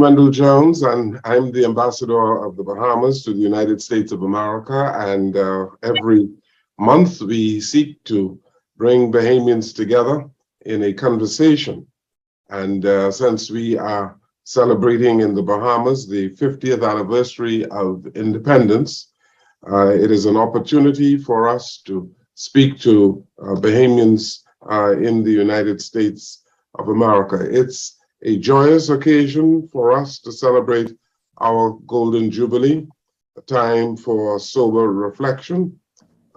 Wendell Jones, and I'm the ambassador of the Bahamas to the United States of America. And every month we seek to bring Bahamians together in a conversation. And since we are celebrating in the Bahamas the 50th anniversary of independence, it is an opportunity for us to speak to Bahamians in the United States of America. It's a joyous occasion for us to celebrate our Golden Jubilee, a time for sober reflection,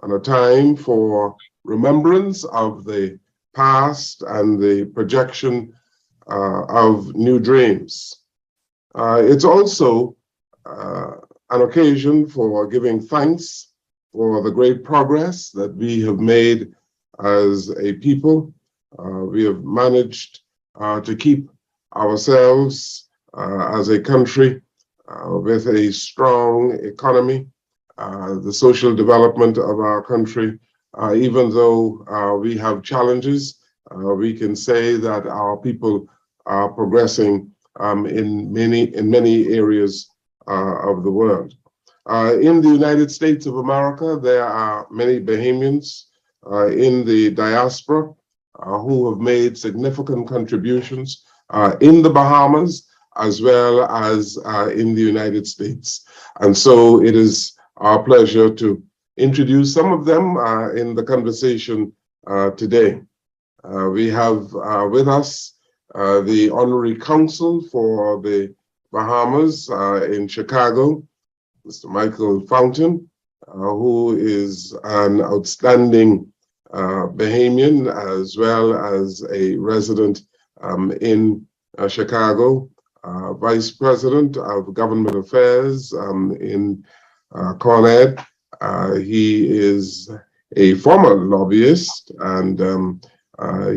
and a time for remembrance of the past and the projection of new dreams. It's also an occasion for giving thanks for the great progress that we have made as a people. We have managed to keep ourselves as a country with a strong economy, the social development of our country. Even though we have challenges, we can say that our people are progressing in many areas of the world. In the United States of America, there are many Bahamians in the diaspora who have made significant contributions in the Bahamas as well as in the United States. And so it is our pleasure to introduce some of them in the conversation today. We have with us the Honorary Consul for the Bahamas in Chicago, Mr. Michael Fountain, who is an outstanding Bahamian as well as a resident in Chicago, Vice President of Government Affairs in Con Ed. He is a former lobbyist, and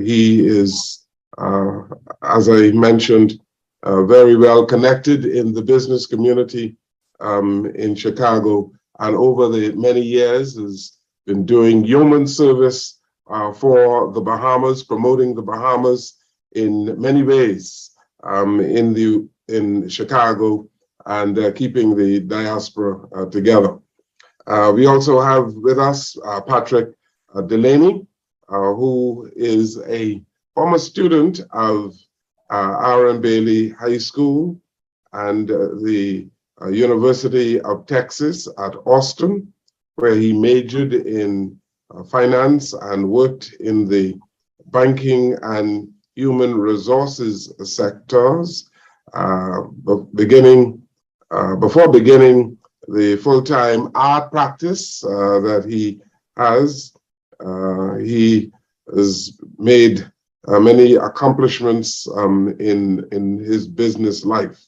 he is, as I mentioned, very well connected in the business community in Chicago, and over the many years has been doing yeoman service for the Bahamas, promoting the Bahamas in many ways in Chicago and keeping the diaspora together. We also have with us Patrick Delaney, who is a former student of R.M. Bailey High School and the University of Texas at Austin, where he majored in finance and worked in the banking and human resources sectors. Before beginning the full-time art practice that he has made many accomplishments in his business life.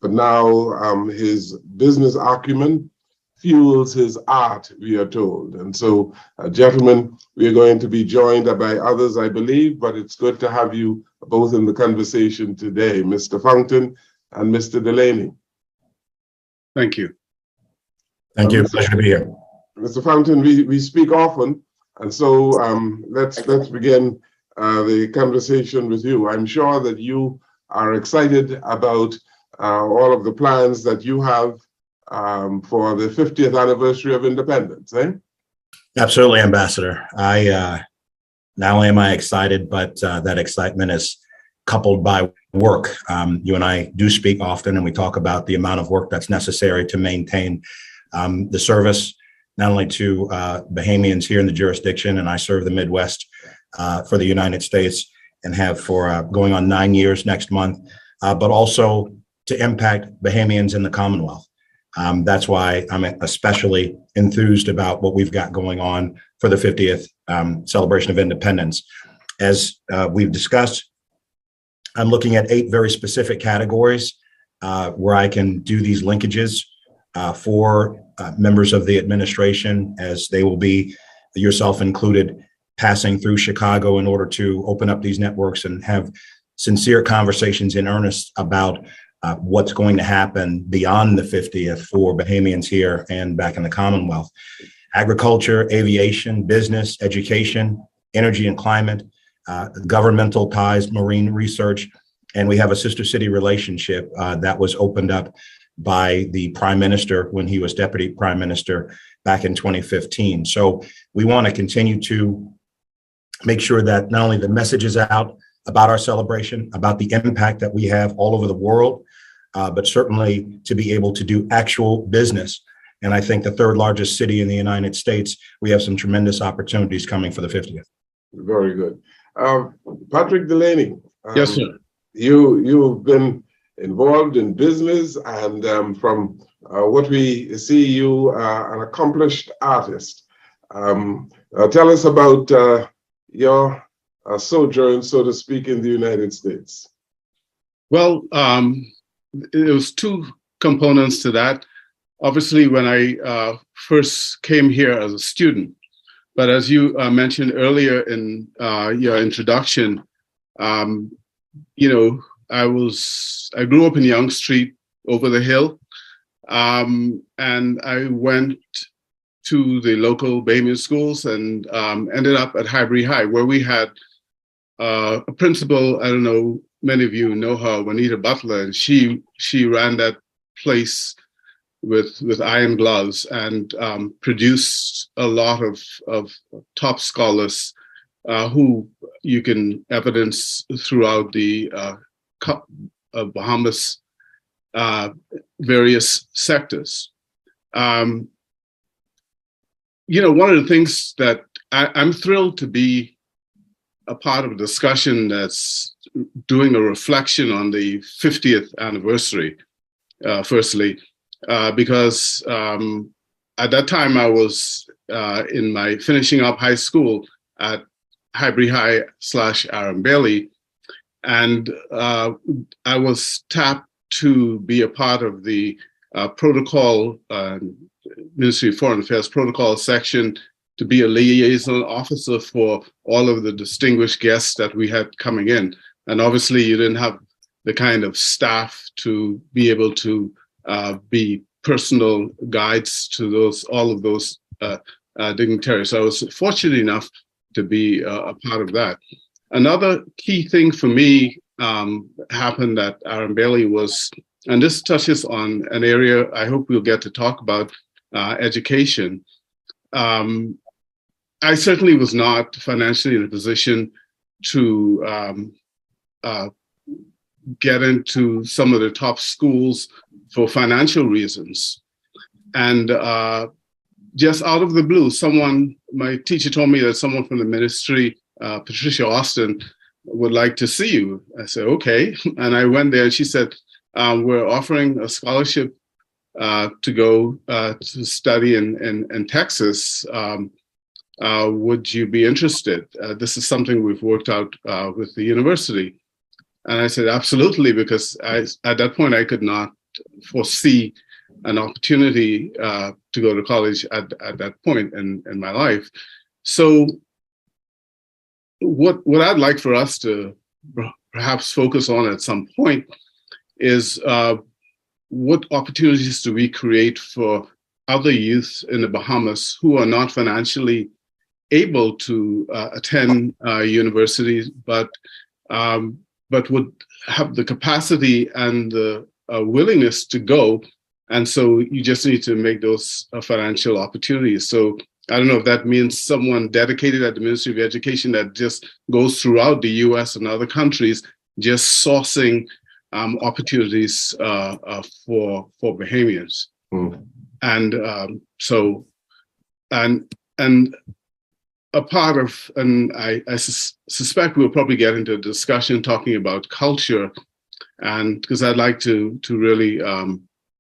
But now his business acumen fuels his art, we are told. And so, gentlemen, we are going to be joined by others, I believe, but it's good to have you both in the conversation today, Mr. Fountain and Mr. Delaney. Thank you. Thank you. Pleasure to be here. Mr. Fountain, we speak often, and so let's begin the conversation with you. I'm sure that you are excited about all of the plans that you have for the 50th anniversary of independence, eh? Absolutely, Ambassador. Not only am I excited, but that excitement is coupled by work. You and I do speak often, and we talk about the amount of work that's necessary to maintain the service, not only to Bahamians here in the jurisdiction, and I serve the Midwest for the United States and have for going on 9 years next month, but also to impact Bahamians in the Commonwealth. That's why I'm especially enthused about what we've got going on for the 50th celebration of independence. As we've discussed, I'm looking at 8 very specific categories where I can do these linkages for members of the administration, as they will be, yourself included, passing through Chicago in order to open up these networks and have sincere conversations in earnest about what's going to happen beyond the 50th for Bahamians here and back in the Commonwealth. Agriculture, aviation, business, education, energy and climate, governmental ties, marine research, And we have a sister city relationship that was opened up by the prime minister when he was deputy prime minister back in 2015. So we want to continue to make sure that not only the message is out about our celebration, about the impact that we have all over the world, but certainly to be able to do actual business. And I think the third largest city in the United States, we have some tremendous opportunities coming for the 50th. Very good. Patrick Delaney. Yes, sir. You've been involved in business, and from what we see, you are an accomplished artist. Tell us about your sojourn, so to speak, in the United States. Well, there was two components to that. Obviously, when I first came here as a student, but as you mentioned earlier in your introduction, I grew up in Yonge Street over the hill, and I went to the local Bahamian schools and ended up at Highbury High, where we had a principal. I don't know, many of you know her, Juanita Butler, and she ran that place with iron gloves and produced a lot of top scholars who you can evidence throughout the Bahamas various sectors. One of the things that I'm thrilled to be a part of a discussion that's doing a reflection on the 50th anniversary, firstly, because at that time I was in my finishing up high school at Highbury High / Aaron Bailey, and I was tapped to be a part of the protocol, Ministry of Foreign Affairs protocol section, to be a liaison officer for all of the distinguished guests that we had coming in. And obviously you didn't have the kind of staff to be able to be personal guides to all of those dignitaries. So I was fortunate enough to be a part of that. Another key thing for me happened at Aaron Bailey was, and this touches on an area I hope we'll get to talk about, education. I certainly was not financially in a position to get into some of the top schools for financial reasons. And just out of the blue, my teacher told me that someone from the ministry, Patricia Austin, would like to see you. I said, okay. And I went there and she said, we're offering a scholarship to go to study in Texas. Would you be interested? This is something we've worked out with the university. And I said, absolutely, because at that point I could not foresee an opportunity to go to college at that point in my life. So what I'd like for us to perhaps focus on at some point is what opportunities do we create for other youth in the Bahamas who are not financially able to attend universities, but would have the capacity and the willingness to go. And so you just need to make those financial opportunities. So I don't know if that means someone dedicated at the Ministry of Education that just goes throughout the US and other countries, just sourcing opportunities for Bahamians. Mm. And and a part of, and I suspect we'll probably get into a discussion talking about culture, and because I'd like to really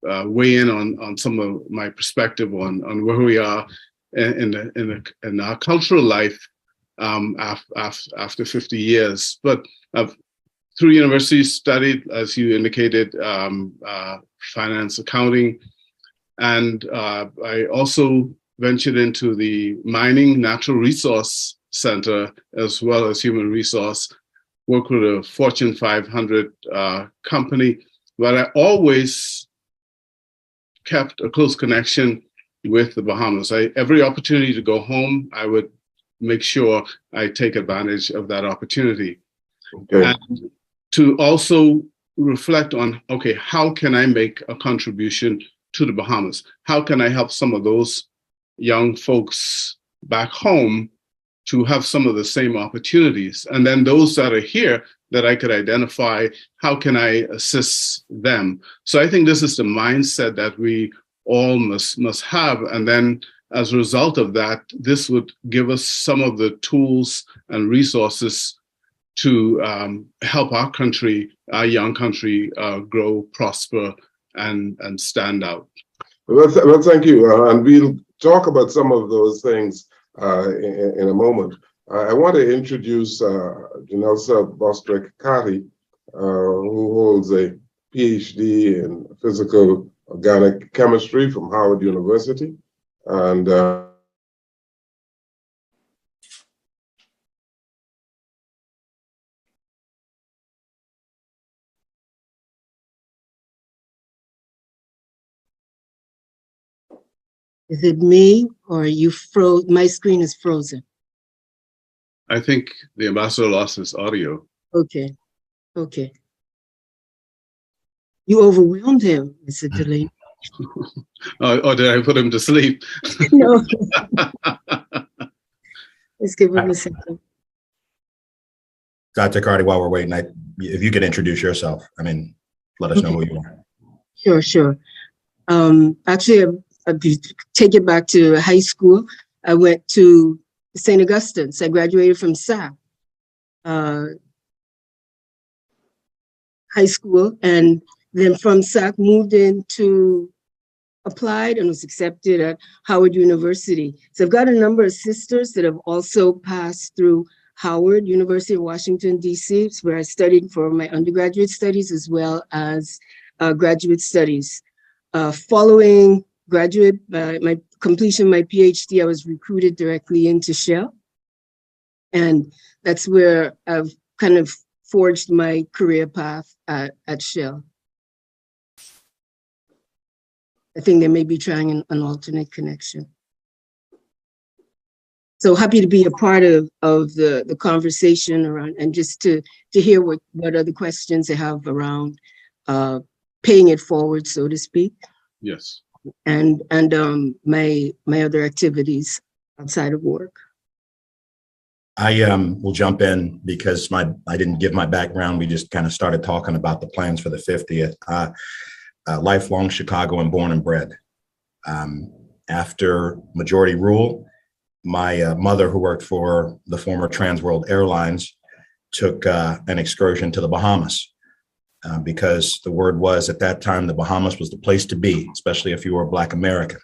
weigh in on some of my perspective on where we are in our cultural life after 50 years. But I've through university studied, as you indicated, finance, accounting, and I also ventured into the mining natural resource center as well as human resource, worked with a Fortune 500 company, but I always kept a close connection with the Bahamas. Every opportunity to go home, I would make sure I take advantage of that opportunity. Okay. And to also reflect on, okay, how can I make a contribution to the Bahamas? How can I help some of those young folks back home to have some of the same opportunities? And then those that are here that I could identify, how can I assist them? So I think this is the mindset that we all must have. And then as a result of that, this would give us some of the tools and resources to help our country, our young country, grow, prosper, and stand out. Well, thank you. And we'll talk about some of those things in a moment. I want to introduce Janelsa Bostrick-Kati, who holds a PhD in physical organic chemistry from Howard University. And is it me or you froze? My screen is frozen. I think the ambassador lost his audio. Okay. Okay. You overwhelmed him, Mr. Delaney. Or did I put him to sleep? No. Let's give him a second. Dr. Cardi, while we're waiting, if you could introduce yourself, let us know who you are. Sure. Actually, I'll take it back to high school. I went to St. Augustine's. I graduated from SAC high school, and then from SAC moved into applied and was accepted at Howard University. So I've got a number of sisters that have also passed through Howard University of Washington, D.C., where I studied for my undergraduate studies as well as graduate studies. Following my completion of my PhD, I was recruited directly into Shell. And that's where I've kind of forged my career path at Shell. I think they may be trying an alternate connection. So happy to be a part of the conversation around, and just to hear what other questions they have around paying it forward, so to speak. Yes. And my other activities outside of work. I will jump in because I didn't give my background. We just kind of started talking about the plans for the 50th. Lifelong Chicago and born and bred. After majority rule, my mother, who worked for the former Trans World Airlines, took an excursion to the Bahamas because the word was at that time the Bahamas was the place to be, especially if you were a Black American.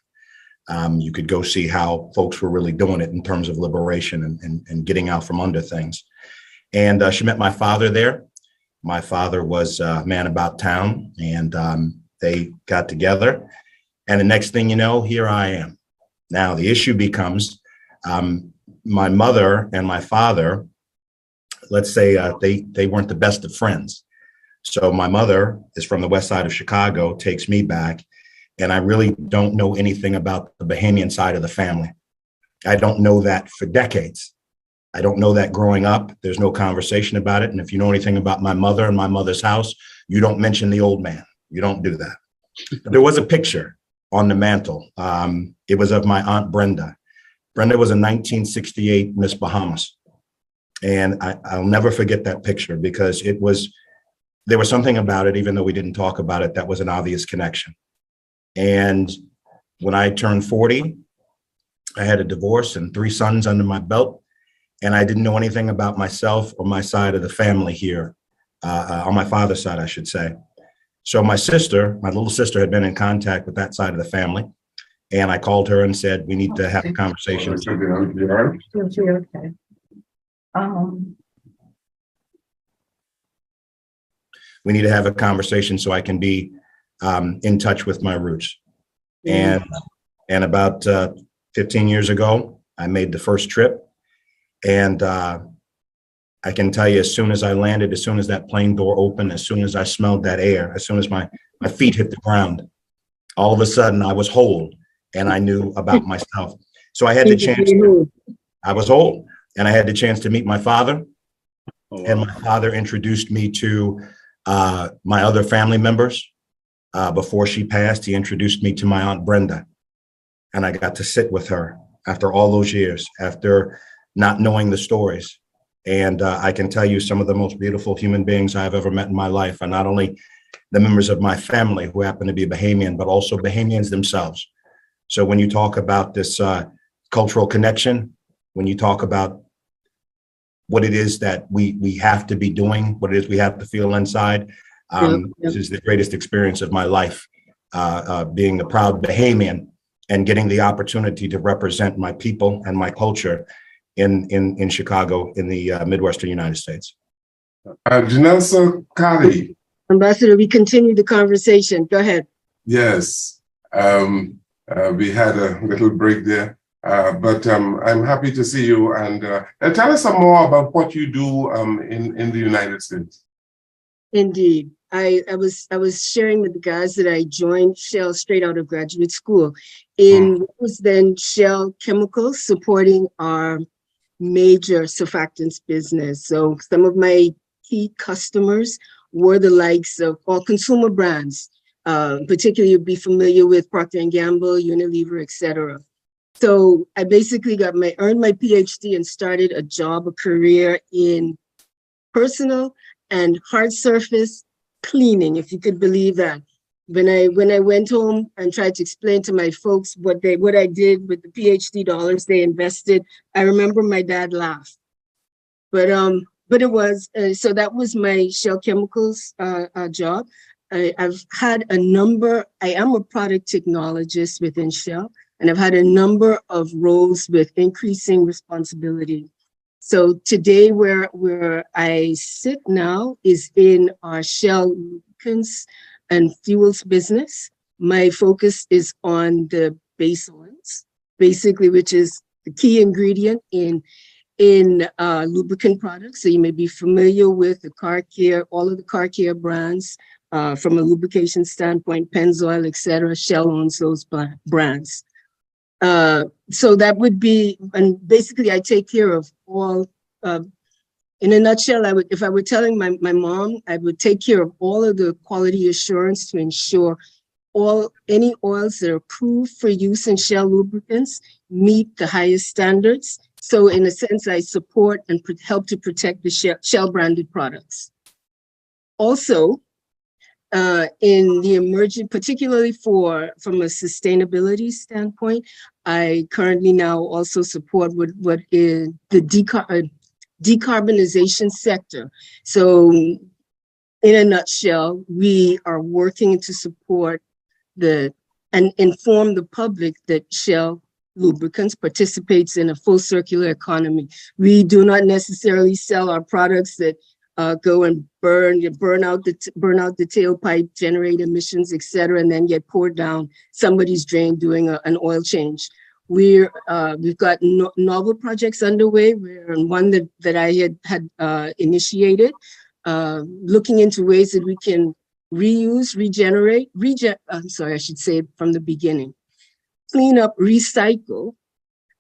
You could go see how folks were really doing it in terms of liberation and getting out from under things. And she met my father there. My father was a man about town, and they got together. And the next thing you know, here I am. Now, the issue becomes my mother and my father, let's say they weren't the best of friends. So my mother is from the west side of Chicago, takes me back, and I really don't know anything about the Bahamian side of the family. I don't know that for decades. I don't know that growing up. There's no conversation about it. And if you know anything about my mother and my mother's house, you don't mention the old man. You don't do that. But there was a picture on the mantle. It was of my Aunt Brenda. Brenda was a 1968 Miss Bahamas. And I'll never forget that picture because there was something about it, even though we didn't talk about it, that was an obvious connection. And when I turned 40, I had a divorce and 3 sons under my belt. And I didn't know anything about myself or my side of the family here, on my father's side, I should say. So my little sister had been in contact with that side of the family. And I called her and said, we need to have a conversation. Okay. We need to have a conversation so I can be in touch with my roots. And about 15 years ago, I made the first trip. And I can tell you, as soon as I landed, as soon as that plane door opened, as soon as I smelled that air, as soon as my feet hit the ground, all of a sudden I was whole and I knew about myself. So I had the chance. I was whole, and I had the chance to meet my father. Oh, And wow. my father introduced me to my other family members. Before she passed, he introduced me to my Aunt Brenda. And I got to sit with her after all those years, after not knowing the stories. And I can tell you some of the most beautiful human beings I've ever met in my life are not only the members of my family who happen to be Bahamian, but also Bahamians themselves. So when you talk about this cultural connection, when you talk about what it is that we have to be doing, what it is we have to feel inside, this is the greatest experience of my life, being a proud Bahamian and getting the opportunity to represent my people and my culture in Chicago, in the Midwestern United States. Janelsa Kali. Ambassador, we continue the conversation. Go ahead. Yes. We had a little break there, but I'm happy to see you. And tell us some more about what you do in the United States. Indeed. I was sharing with the guys that I joined Shell straight out of graduate school in what was then Shell Chemicals, supporting our major surfactants business. So some of my key customers were the likes of all consumer brands, particularly you'd be familiar with Procter & Gamble, Unilever, etc. So I basically earned my PhD and started a career in personal and hard surface cleaning, if you could believe that. When I went home and tried to explain to my folks what I did with the PhD dollars they invested, I remember my dad laughed. But it was so that was my Shell Chemicals job. I've had I am a product technologist within Shell, and I've had a number of roles with increasing responsibility. So today where I sit now is in our Shell lubricants and fuels business. My focus is on the base oils, basically, which is the key ingredient in lubricant products. So you may be familiar with the car care, all of the car care brands from a lubrication standpoint, Pennzoil, etc. Shell owns those brands. So that would be, and basically I take care of all, in a nutshell, if I were telling my mom, I would take care of all of the quality assurance to ensure any oils that are approved for use in Shell lubricants meet the highest standards. So in a sense, I support and help to protect the Shell branded products. Also, in the emerging, particularly from a sustainability standpoint, I currently now also support what is the decarbonization sector. So in a nutshell, we are working to support and inform the public that Shell lubricants participates in a full circular economy. We do not necessarily sell our products that go and burn out the tailpipe, generate emissions, etc., and then get poured down somebody's drain doing an oil change. We've got novel projects underway. We're in one that I had initiated, looking into ways that we can reuse, I should say it from the beginning. Clean up, recycle,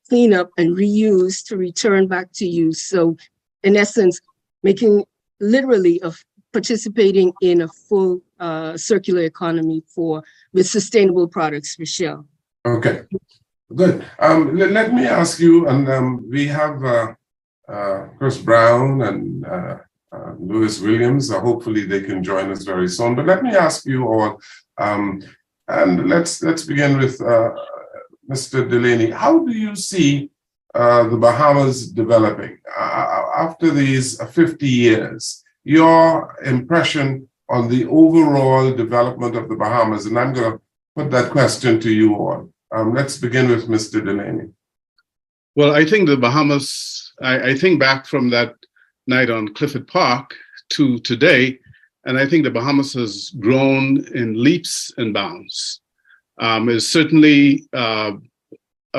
clean up, and reuse to return back to use. So in essence, participating in a full circular economy with sustainable products for Shell. Okay, good. Let me ask you, and we have Chris Brown and Lewis Williams. Hopefully they can join us very soon. But let me ask you all, and let's begin with Mr. Delaney. How do you see the Bahamas developing after these 50 years? Your impression on the overall development of the Bahamas, and I'm going to put that question to you all. Let's begin with Mr. Delaney. Well, I think the Bahamas, I think back from that night on Clifford Park to today, and I think the Bahamas has grown in leaps and bounds. It's certainly a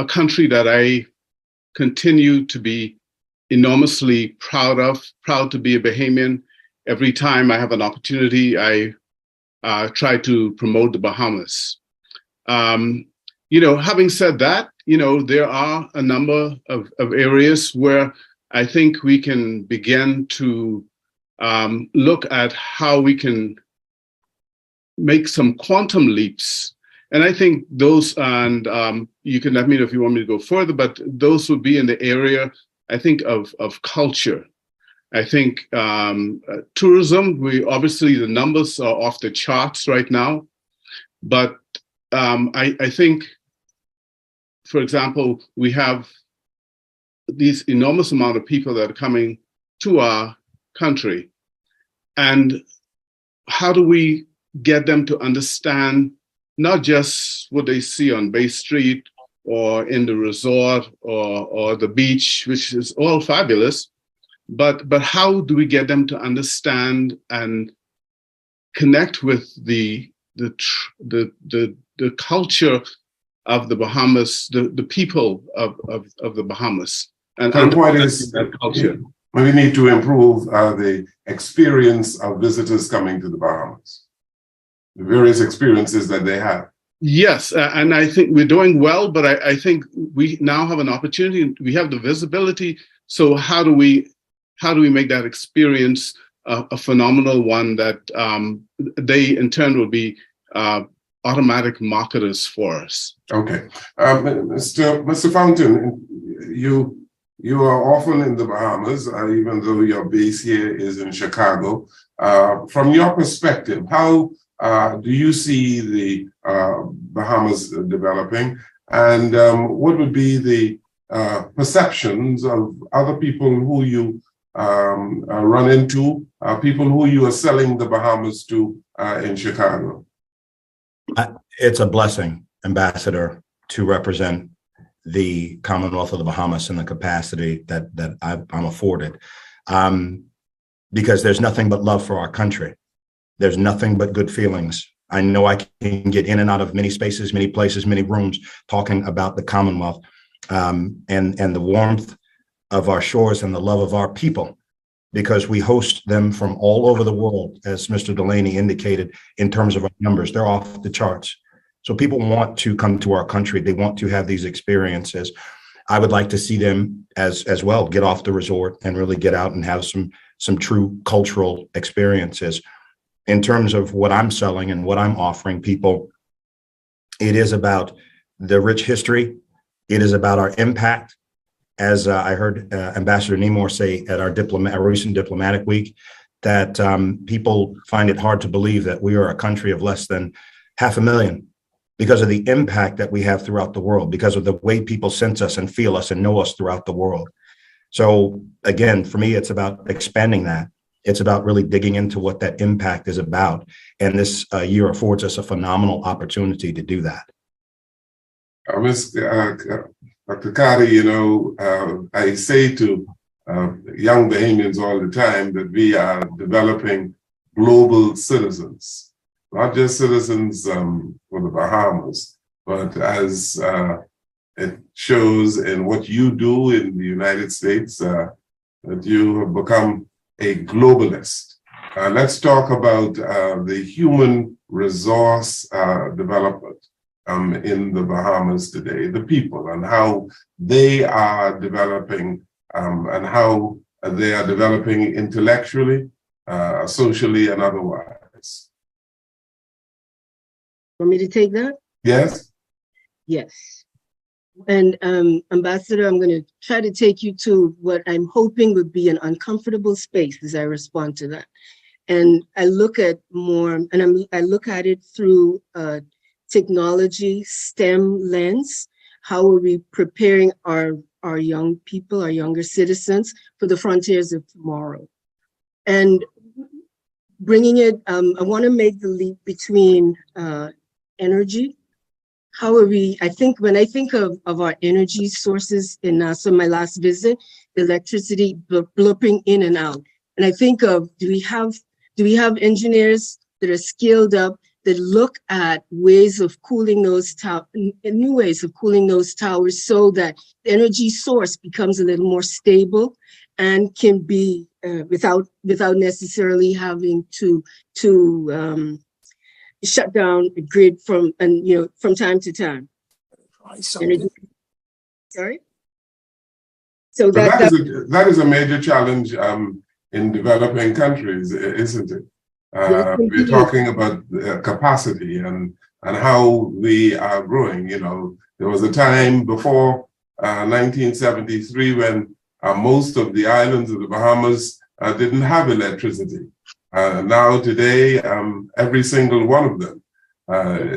country that I continue to be enormously proud of, proud to be a Bahamian. Every time I have an opportunity, I try to promote the Bahamas. Having said that, there are a number of areas where I think we can begin to look at how we can make some quantum leaps. And I think those, and you can let me know if you want me to go further, but those would be in the area, I think, of culture. I think tourism, obviously the numbers are off the charts right now, but I think, for example, we have these enormous amount of people that are coming to our country, and how do we get them to understand not just what they see on Bay Street or in the resort or the beach, which is all fabulous, but how do we get them to understand and connect with the culture of the Bahamas, the people of the Bahamas, and So the point is, that culture. we need to improve the experience of visitors coming to the Bahamas, the various experiences that they have. Yes, and I think we're doing well, but I think we now have an opportunity. We have the visibility. So how do we make that experience a phenomenal one that they in turn will be automatic marketers for us? Okay, Mr. Fountain, you are often in the Bahamas, even though your base here is in Chicago. From your perspective, how do you see the Bahamas developing, and what would be the perceptions of other people who you run into, people who you are selling the Bahamas to in Chicago? It's a blessing, Ambassador, to represent the Commonwealth of the Bahamas in the capacity that I'm afforded, because there's nothing but love for our country. There's nothing but good feelings. I know I can get in and out of many spaces, many places, many rooms talking about the Commonwealth and the warmth of our shores and the love of our people, because we host them from all over the world, as Mr. Delaney indicated, in terms of our numbers. They're off the charts. So people want to come to our country. They want to have these experiences. I would like to see them as well get off the resort and really get out and have some true cultural experiences. In terms of what I'm selling and what I'm offering people, it is about the rich history. It is about our impact. As I heard Ambassador Nemor say at our recent diplomatic week, that people find it hard to believe that we are a country of less than 500,000 because of the impact that we have throughout the world, because of the way people sense us and feel us and know us throughout the world. So again, for me, it's about expanding that. It's about really digging into what that impact is about. And this year affords us a phenomenal opportunity to do that. Dr. Carter, I say to young Bahamians all the time that we are developing global citizens, not just citizens for the Bahamas, but as it shows in what you do in the United States, that you have become a globalist. Let's talk about the human resource development in the Bahamas today, the people, and how they are developing and how they are developing intellectually, socially, and otherwise. Want me to take that? Yes? Yes. And Ambassador, I'm going to try to take you to what I'm hoping would be an uncomfortable space as I respond to that. And I look at I look at it through technology, STEM lens. How are we preparing our young people, our younger citizens for the frontiers of tomorrow? And bringing it, I want to make the leap between energy. How are we, when I think of our energy sources in NASA, my last visit, electricity blurping in and out. And I think of, do we have engineers that are skilled up that look at ways of cooling those towers, new ways of cooling those towers so that the energy source becomes a little more stable and can be without necessarily having to shut down a grid from time to time. Energy. Sorry? So But that is a major challenge in developing countries, isn't it? yes, We're indeed. talking about capacity and how we are growing. There was a time before 1973 when most of the islands of the Bahamas didn't have electricity. Now today, every single one of them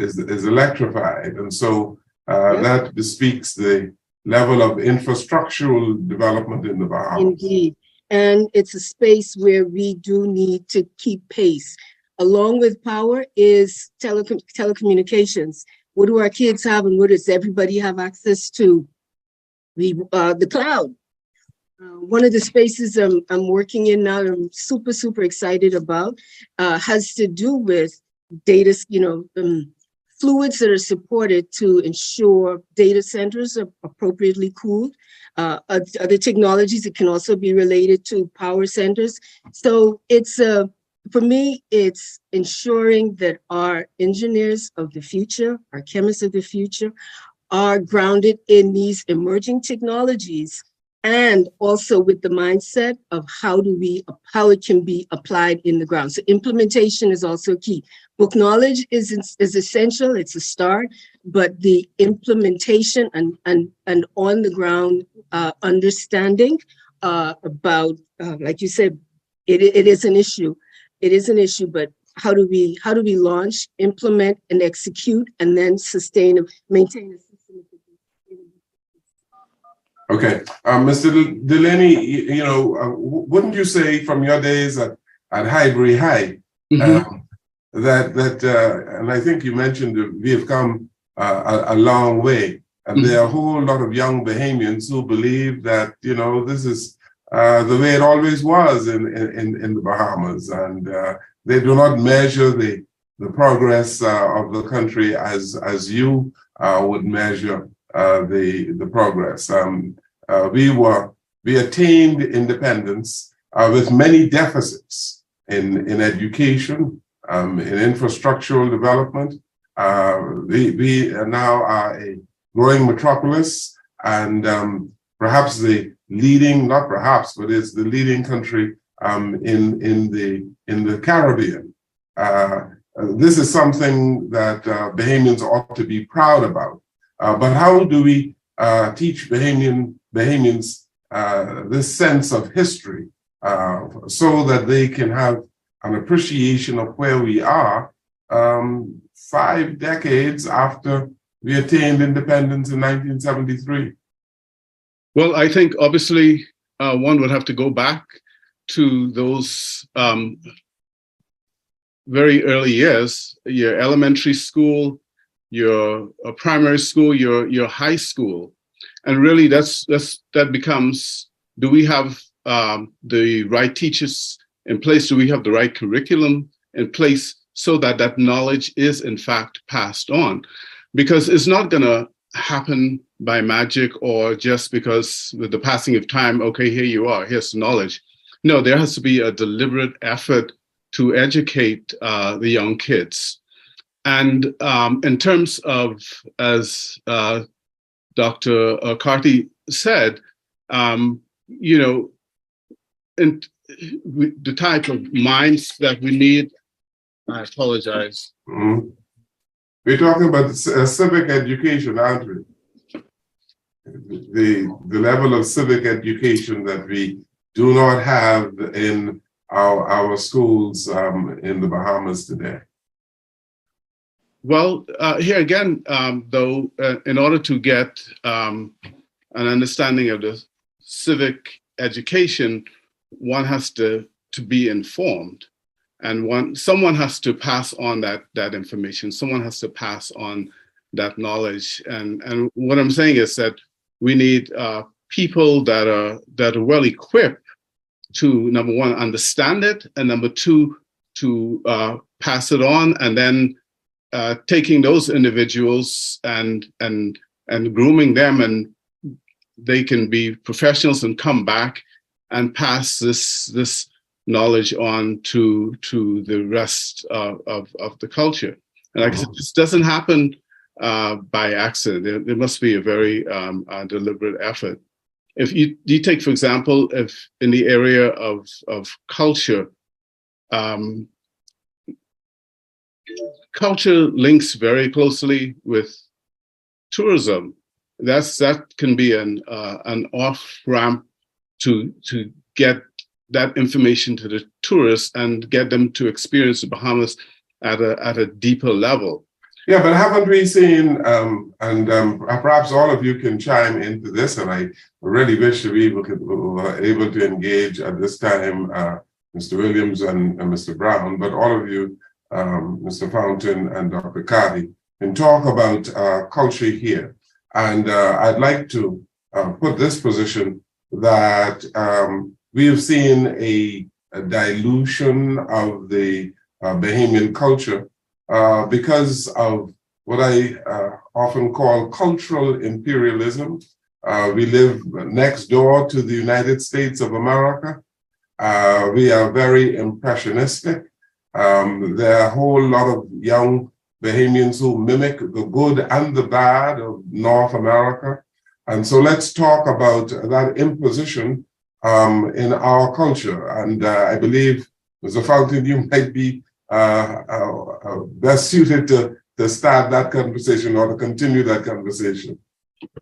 is electrified, and so Yep. that bespeaks the level of infrastructural development in the Bahamas. Indeed. And it's a space where we do need to keep pace. Along with power is telecommunications. What do our kids have and what does everybody have access to? The cloud. One of the spaces I'm working in now, I'm super, super excited about, has to do with data, fluids that are supported to ensure data centers are appropriately cooled. Other technologies that can also be related to power centers. So for me, it's ensuring that our engineers of the future, our chemists of the future, are grounded in these emerging technologies and also with the mindset of how it can be applied in the ground. So implementation is also key. Book knowledge is essential, it's a start, but the implementation and on the ground understanding about, like you said, it is an issue. It is an issue, but how do we launch, implement, and execute, and then maintain a system? Okay, Mr. Delaney, wouldn't you say from your days at Highbury High that and I think you mentioned that we have come a long way, and there are a whole lot of young Bahamians who believe that this is the way it always was in the Bahamas, and they do not measure the progress of the country as you would measure the progress. We attained independence with many deficits in education, in infrastructural development. We now are a growing metropolis, and perhaps the leading, not perhaps, but is the leading country in the Caribbean. This is something that Bahamians ought to be proud about. But how do we teach Bahamians this sense of history so that they can have an appreciation of where we are 5 decades after we attained independence in 1973? Well, I think obviously one would have to go back to those very early years, your elementary school, your primary school, your high school, and really that becomes: do we have the right teachers in place? Do we have the right curriculum in place so that knowledge is in fact passed on? Because it's not going to happen by magic or just because with the passing of time, okay, here you are, here's the knowledge. No, there has to be a deliberate effort to educate the young kids. And in terms of, as Dr. Carty said, in the type of minds that we need, I apologize. Mm-hmm. We're talking about civic education, aren't we? The level of civic education that we do not have in our schools in the Bahamas today. Well, here again, though, in order to get an understanding of the civic education, one has to be informed, and someone has to pass on that information. Someone has to pass on that knowledge. And what I'm saying is that we need people that are well equipped to, number one, understand it, and number two, to pass it on, and then taking those individuals and grooming them, and they can be professionals and come back and pass this knowledge on to the rest of the culture. And like I said, this doesn't happen by accident. There must be a very deliberate effort if you take, for example, if in the area of culture, culture links very closely with tourism. That can be an off ramp to get that information to the tourists and get them to experience the Bahamas at a deeper level. Yeah, but haven't we seen, perhaps all of you can chime into this, and I really wish to be able to engage at this time, Mr. Williams and Mr. Brown, but all of you, Mr. Fountain and Dr. Cardi, can talk about culture here. And I'd like to put this position that we have seen a dilution of the Bahamian culture because of what I often call cultural imperialism. We live next door to the United States of America. We are very impressionistic. There are a whole lot of young Bahamians who mimic the good and the bad of North America. And so let's talk about that imposition in our culture. And I believe, Mr. Fountain, you might be best suited to start that conversation or to continue that conversation.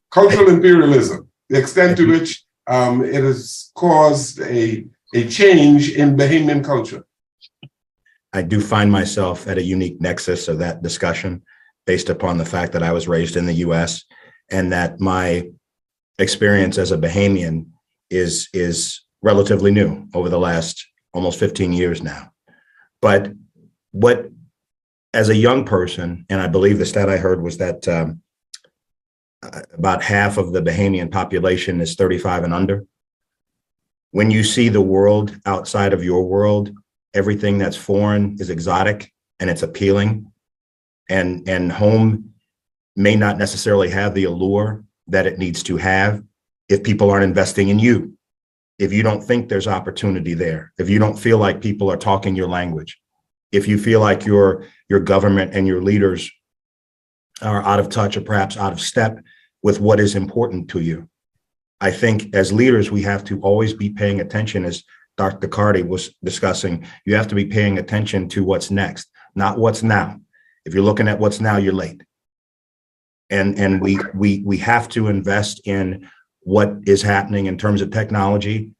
Cultural imperialism, the extent to which it has caused a change in Bahamian culture. I do find myself at a unique nexus of that discussion based upon the fact that I was raised in the US and that my experience as a Bahamian is relatively new over the last almost 15 years now. But what, as a young person, and I believe the stat I heard was that about half of the Bahamian population is 35 and under. When you see the world outside of your world, everything that's foreign is exotic and it's appealing, and home may not necessarily have the allure that it needs to have if people aren't investing in you, if you don't think there's opportunity there, if you don't feel like people are talking your language, if you feel like your government and your leaders are out of touch or perhaps out of step with what is important to you. I think as leaders, we have to always be paying attention, as Dr. Cardi was discussing. You have to be paying attention to what's next, not what's now. If you're looking at what's now, you're late. And we have to invest in what is happening in terms of technology,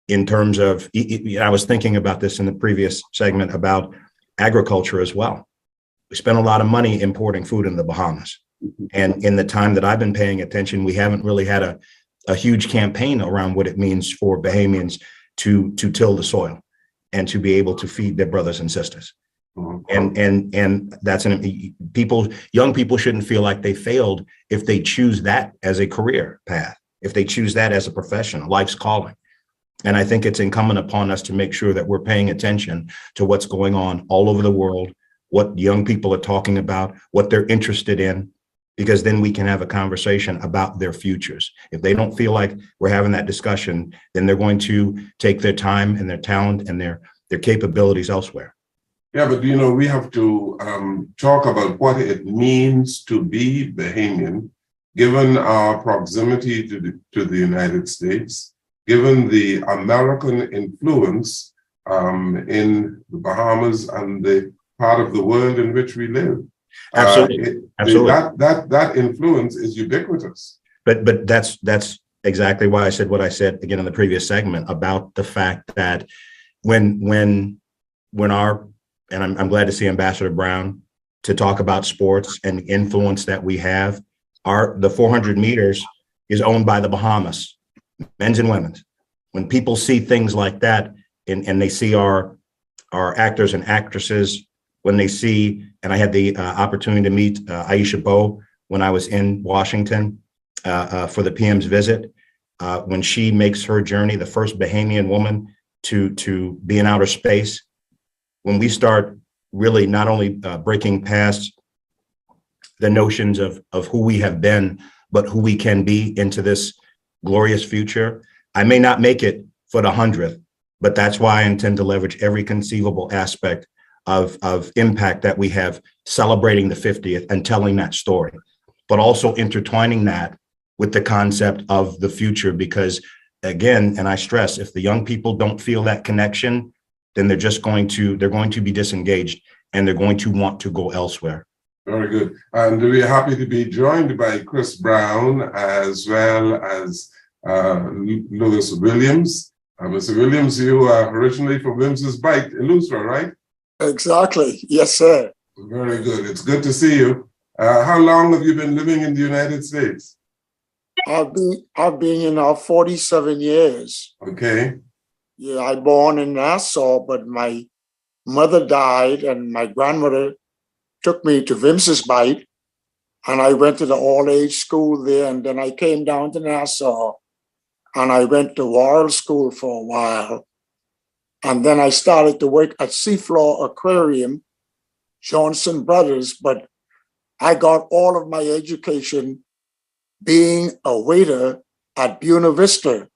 in terms of, I was thinking about this in the previous segment about agriculture as well. We spend a lot of money importing food in the Bahamas. And in the time that I've been paying attention, we haven't really had a huge campaign around what it means for Bahamians to till the soil and to be able to feed their brothers and sisters. And that's young people shouldn't feel like they failed if they choose that as a career path, if they choose that as a profession, life's calling. And I think it's incumbent upon us to make sure that we're paying attention to what's going on all over the world, what young people are talking about, what they're interested in, because then we can have a conversation about their futures. If they don't feel like we're having that discussion, then they're going to take their time and their talent and their capabilities elsewhere. Yeah, but we have to talk about what it means to be Bahamian, given our proximity to the United States, given the American influence in the Bahamas and the part of the world in which we live. Absolutely. That influence is ubiquitous. But that's exactly why I said what I said again in the previous segment about the fact that when our, and I'm glad to see Ambassador Brown to talk about sports and the influence that we have. The 400 meters is owned by the Bahamas, men's and women's. When people see things like that and they see our actors and actresses, when they see, and I had the opportunity to meet Aisha Bowe when I was in Washington for the PM's visit, when she makes her journey, the first Bahamian woman to be in outer space. When we start really not only breaking past the notions of who we have been, but who we can be into this glorious future. I may not make it for the 100th, but that's why I intend to leverage every conceivable aspect of impact that we have celebrating the 50th and telling that story, but also intertwining that with the concept of the future, because again, and I stress, if the young people don't feel that connection, then they're going to be disengaged and they're going to want to go elsewhere. Very good. And we're happy to be joined by Chris Brown as well as Lewis Williams. Mr. Williams, you are originally from Williams's Bite in Lustra, right? Exactly. Yes, sir. Very good. It's good to see you. How long have you been living in the United States? I've been in 47 years. Okay. Yeah, I born in Nassau, but my mother died and my grandmother took me to Williamsburg, and I went to the all-age school there, and then I came down to Nassau and I went to Royal School for a while. And then I started to work at Seafloor Aquarium, Johnson Brothers, but I got all of my education being a waiter at Buena Vista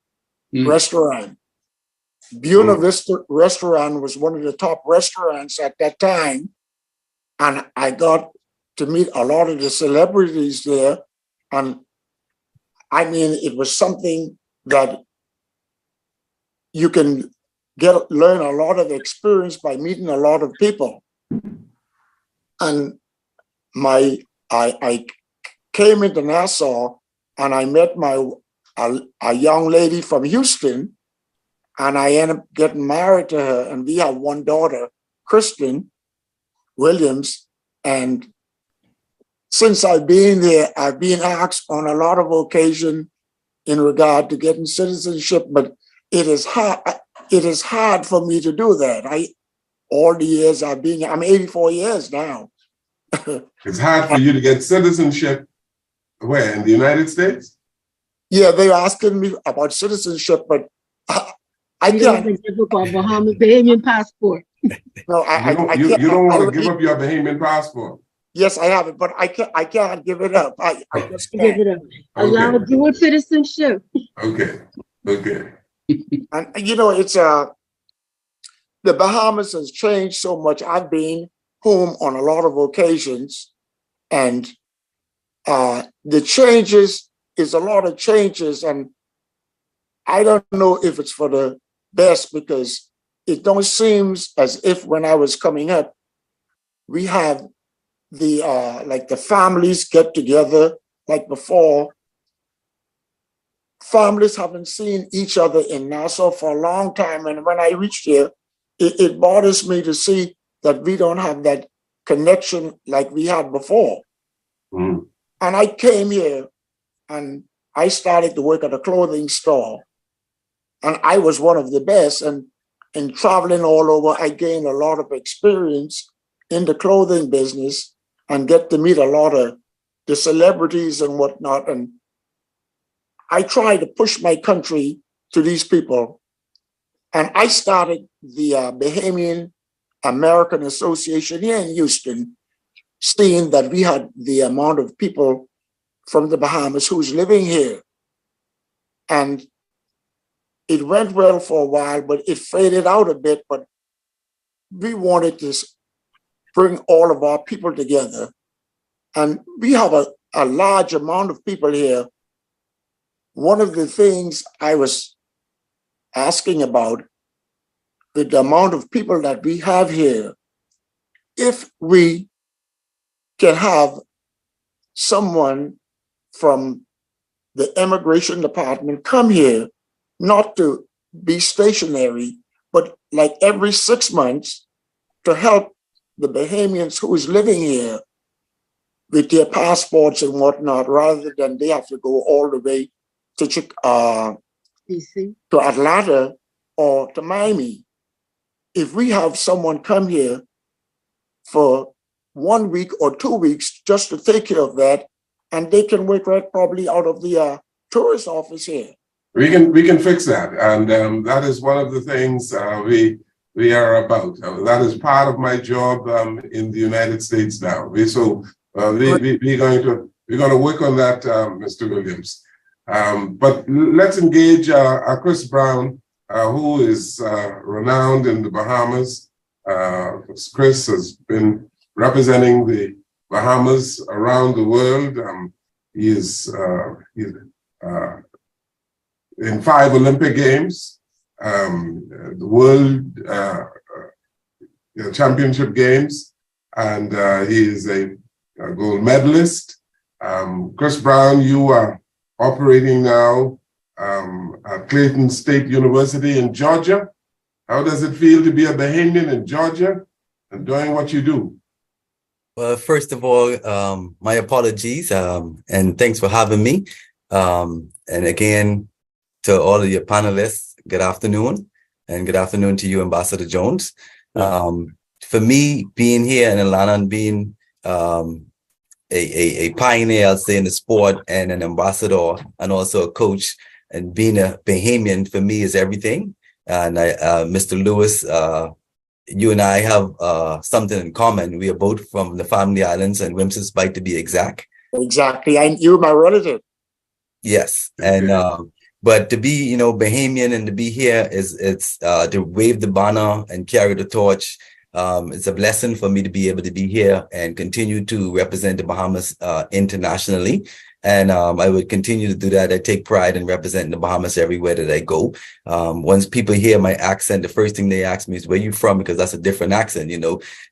Restaurant. Buena Vista Restaurant was one of the top restaurants at that time. And I got to meet a lot of the celebrities there. And I mean, it was something that you can learn a lot of experience by meeting a lot of people. And I came into Nassau and I met a young lady from Houston, and I ended up getting married to her, and we have one daughter, Kristen Williams. And since I've been there, I've been asked on a lot of occasions in regard to getting citizenship, but it is hard. It is hard for me to do that. All the years I've been here, I'm 84 years now. It's hard for you to get citizenship where, in the United States? Yeah, they're asking me about citizenship, but I can't. Bahamian passport. No, I can't. You don't want to give up your Bahamian passport. Yes, I have it, but I can't give it up. I just can't. Give it up. Allow dual citizenship. Okay. And it's the Bahamas has changed so much. I've been home on a lot of occasions, and the changes is a lot of changes, and I don't know if it's for the best, because it don't seem as if when I was coming up, we have the like the families get together like before. Families haven't seen each other in Nassau for a long time, and when I reached here, it bothers me to see that we don't have that connection like we had before. And I came here and I started to work at a clothing store, and I was one of the best. And in traveling all over, I gained a lot of experience in the clothing business and get to meet a lot of the celebrities and whatnot. And I try to push my country to these people. And I started the Bahamian American Association here in Houston, seeing that we had the amount of people from the Bahamas who's living here. And it went well for a while, but it faded out a bit. But we wanted to bring all of our people together. And we have a large amount of people here. One of the things I was asking about, the amount of people that we have here, if we can have someone from the immigration department come here, not to be stationary, but like every 6 months, to help the Bahamians who is living here with their passports and whatnot, rather than they have to go all the way to DC, to Atlanta or to Miami. If we have someone come here for 1 week or 2 weeks just to take care of that, and they can work right probably out of the tourist office here. We can fix that, and that is one of the things we are about. That is part of my job in the United States now. We're going to work on that, Mr. Williams. But let's engage Chris Brown, who is renowned in the Bahamas. Chris has been representing the Bahamas around the world. He is in 5 Olympic Games, the World Championship Games, and he is a gold medalist. Chris Brown, you are operating now at Clayton State University in Georgia. How does it feel to be a Bahamian in Georgia and doing what you do? Well, first of all, my apologies, and thanks for having me. And again, to all of your panelists, good afternoon, and good afternoon to you, Ambassador Jones. For me, being here in Atlanta and being a pioneer, I'll say, in the sport, and an ambassador, and also a coach, and being a Bahamian for me is everything. And Mr. Lewis, you and I have something in common. We are both from the Family Islands and Wims's Bight, to be exact. Exactly. And you're my relative. Yes. And but to be, Bahamian and to be here it's to wave the banner and carry the torch. It's a blessing for me to be able to be here and continue to represent the Bahamas internationally. And I would continue to do that. I take pride in representing the Bahamas everywhere that I go. Once people hear my accent, the first thing they ask me is, where you from? Because that's a different accent.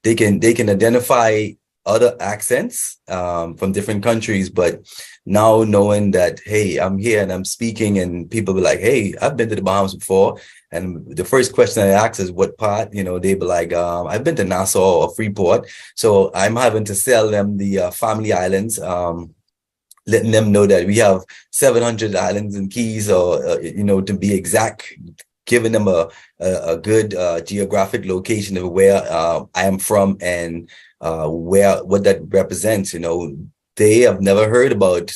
They can identify other accents from different countries, but now knowing that, hey, I'm here and I'm speaking, and people be like, hey, I've been to the Bahamas before. And the first question I ask is, what part? They be like, I've been to Nassau or Freeport. So I'm having to sell them the Family Islands, letting them know that we have 700 islands and keys, or, to be exact, giving them a good geographic location of where I am from and what that represents. They have never heard about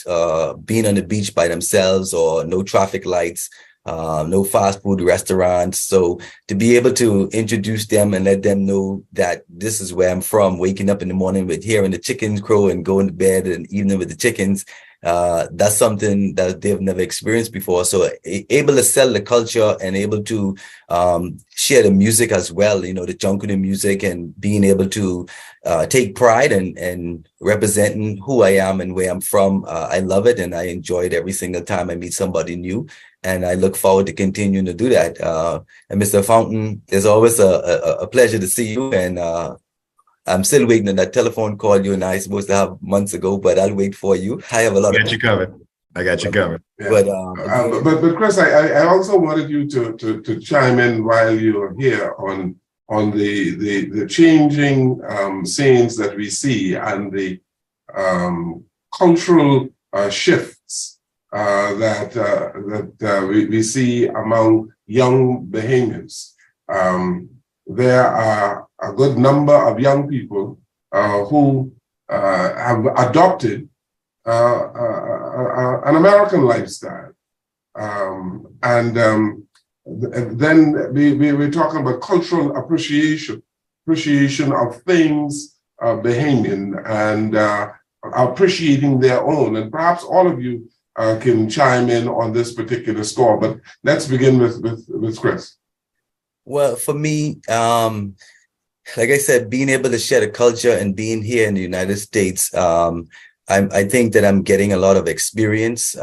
being on the beach by themselves, or no traffic lights, no fast food restaurants. So to be able to introduce them and let them know that this is where I'm from, waking up in the morning with hearing the chickens crow and going to bed in the evening with the chickens, that's something that they've never experienced before. So able to sell the culture and able to share the music as well, the Junkudu music, and being able to take pride and representing who I am and where I'm from. I love it, and I enjoy it every single time I meet somebody new. And I look forward to continuing to do that. And Mr. Fountain, it's always a pleasure to see you. And I'm still waiting on that telephone call you and I supposed to have months ago, but I'll wait for you. I have a lot I got you covered. Yeah. But but Chris, I also wanted you to chime in while you are here on the changing scenes that we see, and the cultural shifts that we see among young Bahamians. There are a good number of young people who have adopted an American lifestyle. Then we're talking about cultural appreciation of things Bahamian, and appreciating their own. And perhaps all of you can chime in on this particular score, but let's begin with Chris. Well, for me, like I said, being able to share the culture and being here in the United States, I think that I'm getting a lot of experience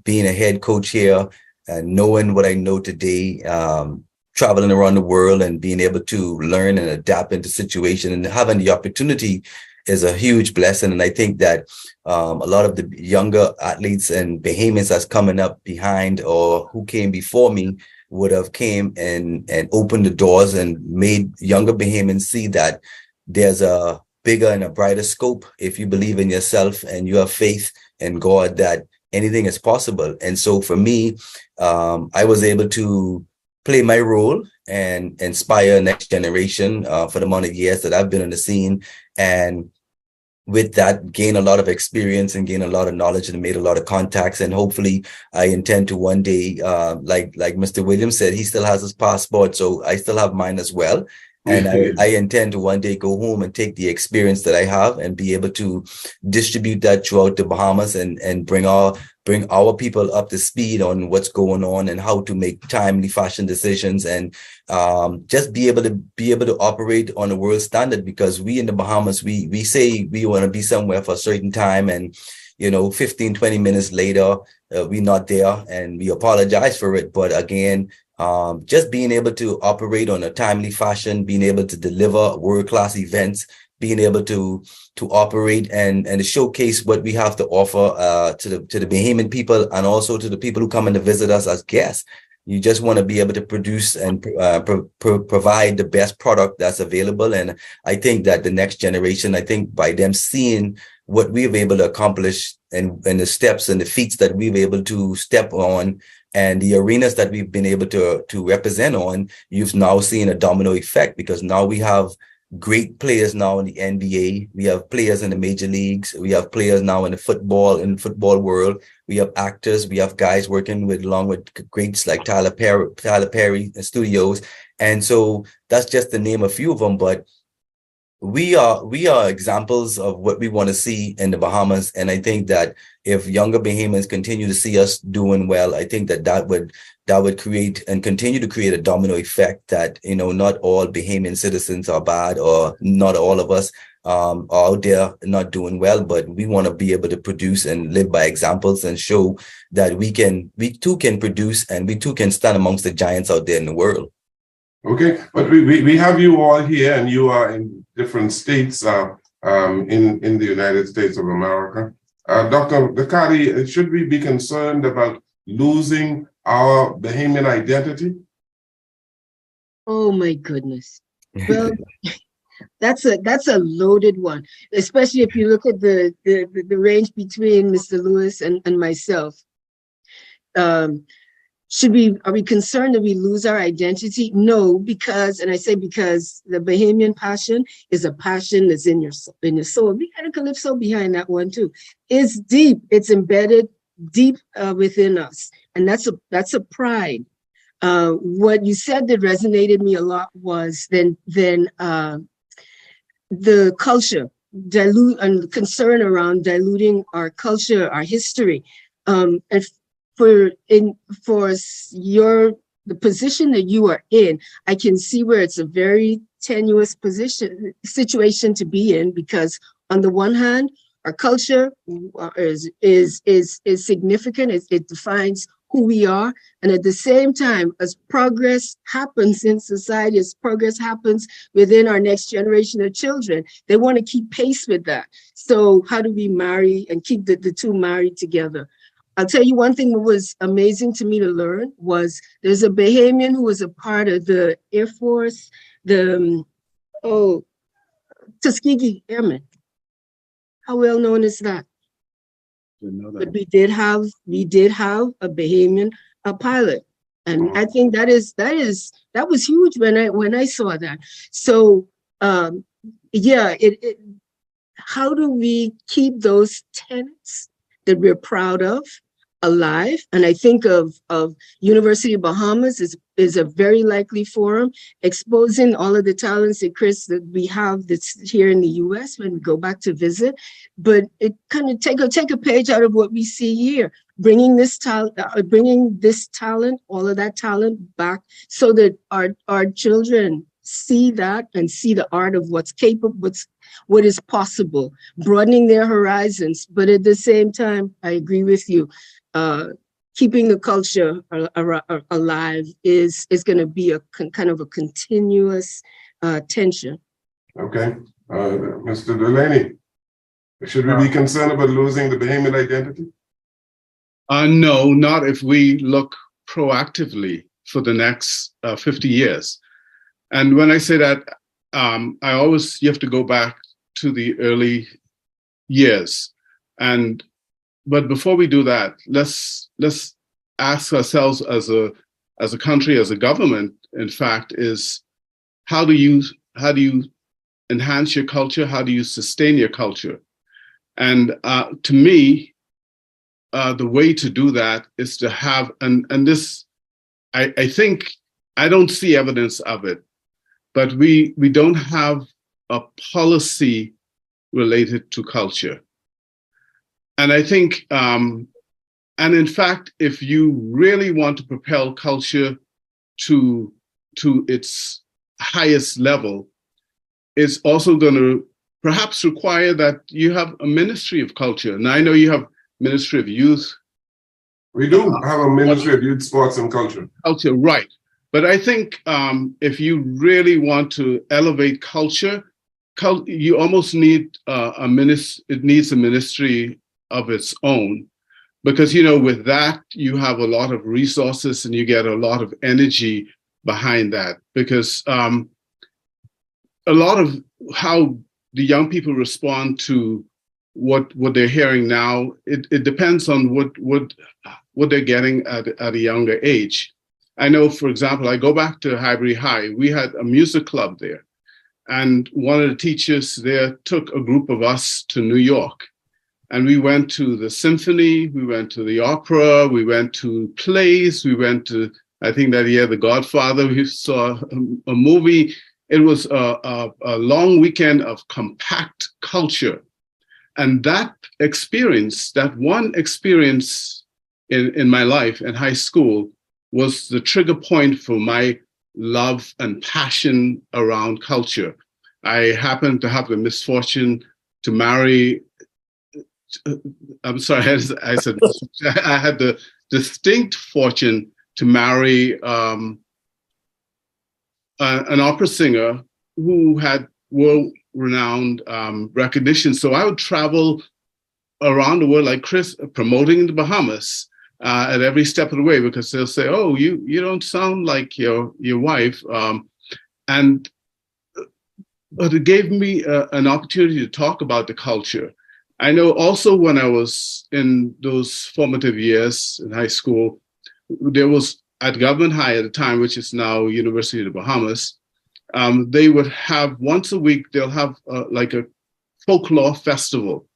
being a head coach here and knowing what I know today, traveling around the world and being able to learn and adapt into situation, and having the opportunity is a huge blessing. And I think that a lot of the younger athletes and Bahamians that's coming up behind or who came before me would have came and opened the doors and made younger Bahamians see that there's a bigger and a brighter scope if you believe in yourself and you have faith in God, that anything is possible. And so for me, I was able to play my role and inspire next generation for the amount of years that I've been on the scene, and with that gain a lot of experience and gain a lot of knowledge and made a lot of contacts. And hopefully I intend to one day, like Mr. Williams said, he still has his passport, so I still have mine as well. And I intend to one day go home and take the experience that I have and be able to distribute that throughout the Bahamas and bring our people up to speed on what's going on and how to make timely fashion decisions, and just be able to operate on a world standard, because we in the Bahamas, we say we want to be somewhere for a certain time, and 15, 20 minutes later, we're not there, and we apologize for it. But again, just being able to operate on a timely fashion, being able to deliver world-class events, being able to operate and to showcase what we have to offer to the Bahamian people, and also to the people who come and to visit us as guests. You just want to be able to produce and provide the best product that's available. And I think that the next generation, I think by them seeing what we've able to accomplish and the steps and the feats that we've able to step on and the arenas that we've been able to represent on, you've now seen a domino effect, because now we have great players now in the NBA. We have players in the major leagues. We have players now in the football world. We have actors. We have guys working along with greats like Tyler Perry Studios. And so that's just to name a few of them. But we are examples of what we want to see in the Bahamas. And I think that if younger Bahamians continue to see us doing well, I think that would create and continue to create a domino effect that, not all Bahamian citizens are bad, or not all of us are out there not doing well, but we want to be able to produce and live by examples and show that we too can produce, and we too can stand amongst the giants out there in the world. Okay, but we have you all here, and you are in different states in the United States of America. Dr. Dakati, should we be concerned about losing our Bahamian identity? Oh my goodness. Well, that's a loaded one, especially if you look at the range between Mr. Lewis and myself. Are we concerned that we lose our identity? No, because the Bahamian passion is a passion that's in your soul. We got a calypso behind that one too. It's deep. It's embedded deep within us, and that's a pride. What you said that resonated me a lot was then the culture and concern around diluting our culture, our history, and for the position that you are in, I can see where it's a very tenuous situation to be in, because on the one hand, our culture is significant. It defines who we are, and at the same time, as progress happens in society, as progress happens within our next generation of children, they want to keep pace with that. So how do we marry and keep the two married together? I'll tell you one thing that was amazing to me to learn was there's a Bahamian who was a part of the Air Force, Tuskegee Airmen. How well known is that? Didn't know that. But we did have a Bahamian pilot, and I think that was huge when I saw that. So how do we keep those tenets that we're proud of alive? And I think of University of Bahamas is a very likely forum, exposing all of the talents that we have that's here in the US when we go back to visit. But it kind of take a page out of what we see here, bringing this talent, all of that talent back, so that our children see that and see the art of what's capable, what is possible, broadening their horizons. But at the same time, I agree with you. Keeping the culture alive is going to be a kind of a continuous tension. Okay, Mr. Delaney, should we be concerned about losing the Bahamian identity? No, not if we look proactively for the next 50 years. And when I say that, you have to go back to the early years. But before we do that, let's ask ourselves as a country, as a government, in fact, is how do you enhance your culture? How do you sustain your culture? And to me, the way to do that is to have, and this, I think, I don't see evidence of it, but we don't have a policy related to culture. And I think, and in fact, if you really want to propel culture to its highest level, it's also going to perhaps require that you have a ministry of culture. Now I know you have ministry of youth. We do have a Ministry of Youth, Sports and Culture. Culture, right. But I think if you really want to elevate culture, you almost need it needs a ministry of its own. Because, with that, you have a lot of resources and you get a lot of energy behind that. Because a lot of how the young people respond to what they're hearing now, it depends on what they're getting at a younger age. I know, for example, I go back to Highbury High. We had a music club there. And one of the teachers there took a group of us to New York. And we went to the symphony, we went to the opera, we went to plays, we went to, I think that year, The Godfather, we saw a movie. It was a long weekend of compact culture. And that experience, that one experience in my life in high school was the trigger point for my love and passion around culture. I happened to have the misfortune to marry, I'm sorry, I said, I had the distinct fortune to marry an opera singer who had world-renowned recognition. So I would travel around the world like Chris, promoting the Bahamas at every step of the way, because they'll say, "Oh, you don't sound like your wife," but it gave me an opportunity to talk about the culture. I know also when I was in those formative years in high school, there was at Government High at the time, which is now University of the Bahamas, they would have once a week, they'll have like a folklore festival.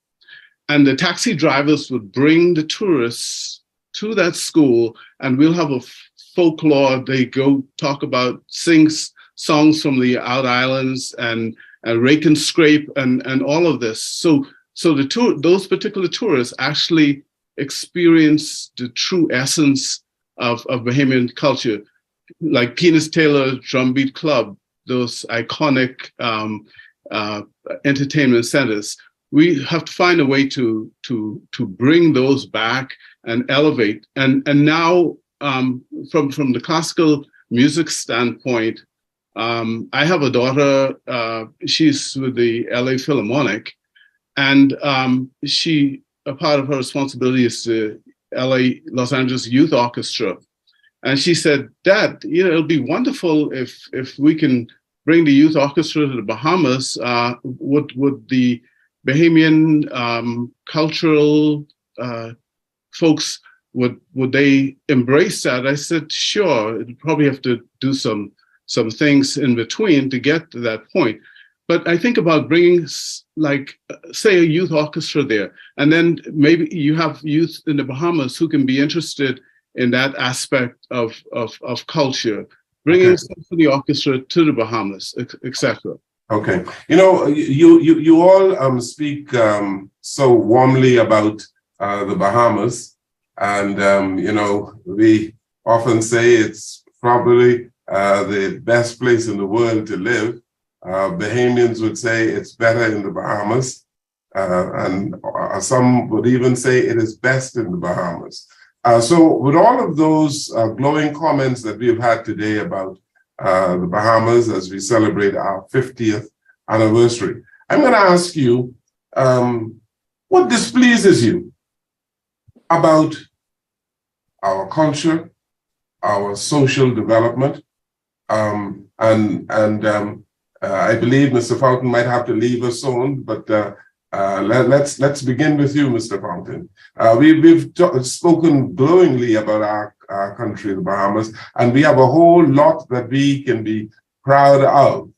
And the taxi drivers would bring the tourists to that school, and we'll have a folklore. They go talk about, sing songs from the Out Islands and rake and scrape and all of this. So those particular tourists actually experience the true essence of Bahamian culture, like Penis Taylor Drumbeat Club, those iconic entertainment centers. We have to find a way to bring those back and elevate. And now from the classical music standpoint, I have a daughter. She's with the LA Philharmonic, and a part of her responsibility is the Los Angeles Youth Orchestra. And she said, "Dad, it'll be wonderful if we can bring the youth orchestra to the Bahamas. Would the Bahamian cultural folks, would they embrace that?" I said, "Sure. It'd probably have to do some things in between to get to that point." But I think about bringing, like, say, a youth orchestra there, and then maybe you have youth in the Bahamas who can be interested in that aspect of culture, bringing symphony orchestra to the Bahamas, etc. Okay, you all speak so warmly about the Bahamas, and we often say it's probably the best place in the world to live. Bahamians would say it's better in the Bahamas, and some would even say it is best in the Bahamas. So with all of those glowing comments that we've had today about the Bahamas as we celebrate our 50th anniversary, I'm going to ask you, what displeases you about our culture, our social development, I believe Mr. Fountain might have to leave us soon, but let's begin with you, Mr. Fountain. We've spoken glowingly about our country, the Bahamas, and we have a whole lot that we can be proud of.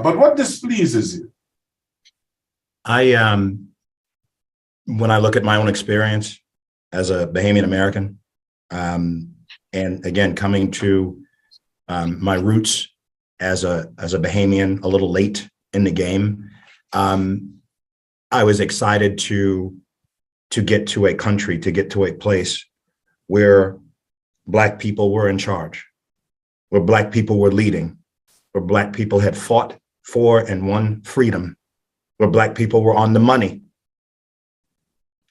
But what displeases you? When I look at my own experience as a Bahamian American, and again, coming to my roots as a Bahamian a little late in the game, I was excited to get to a country, to get to a place where Black people were in charge, where Black people were leading, where Black people had fought for and won freedom where Black people were on the money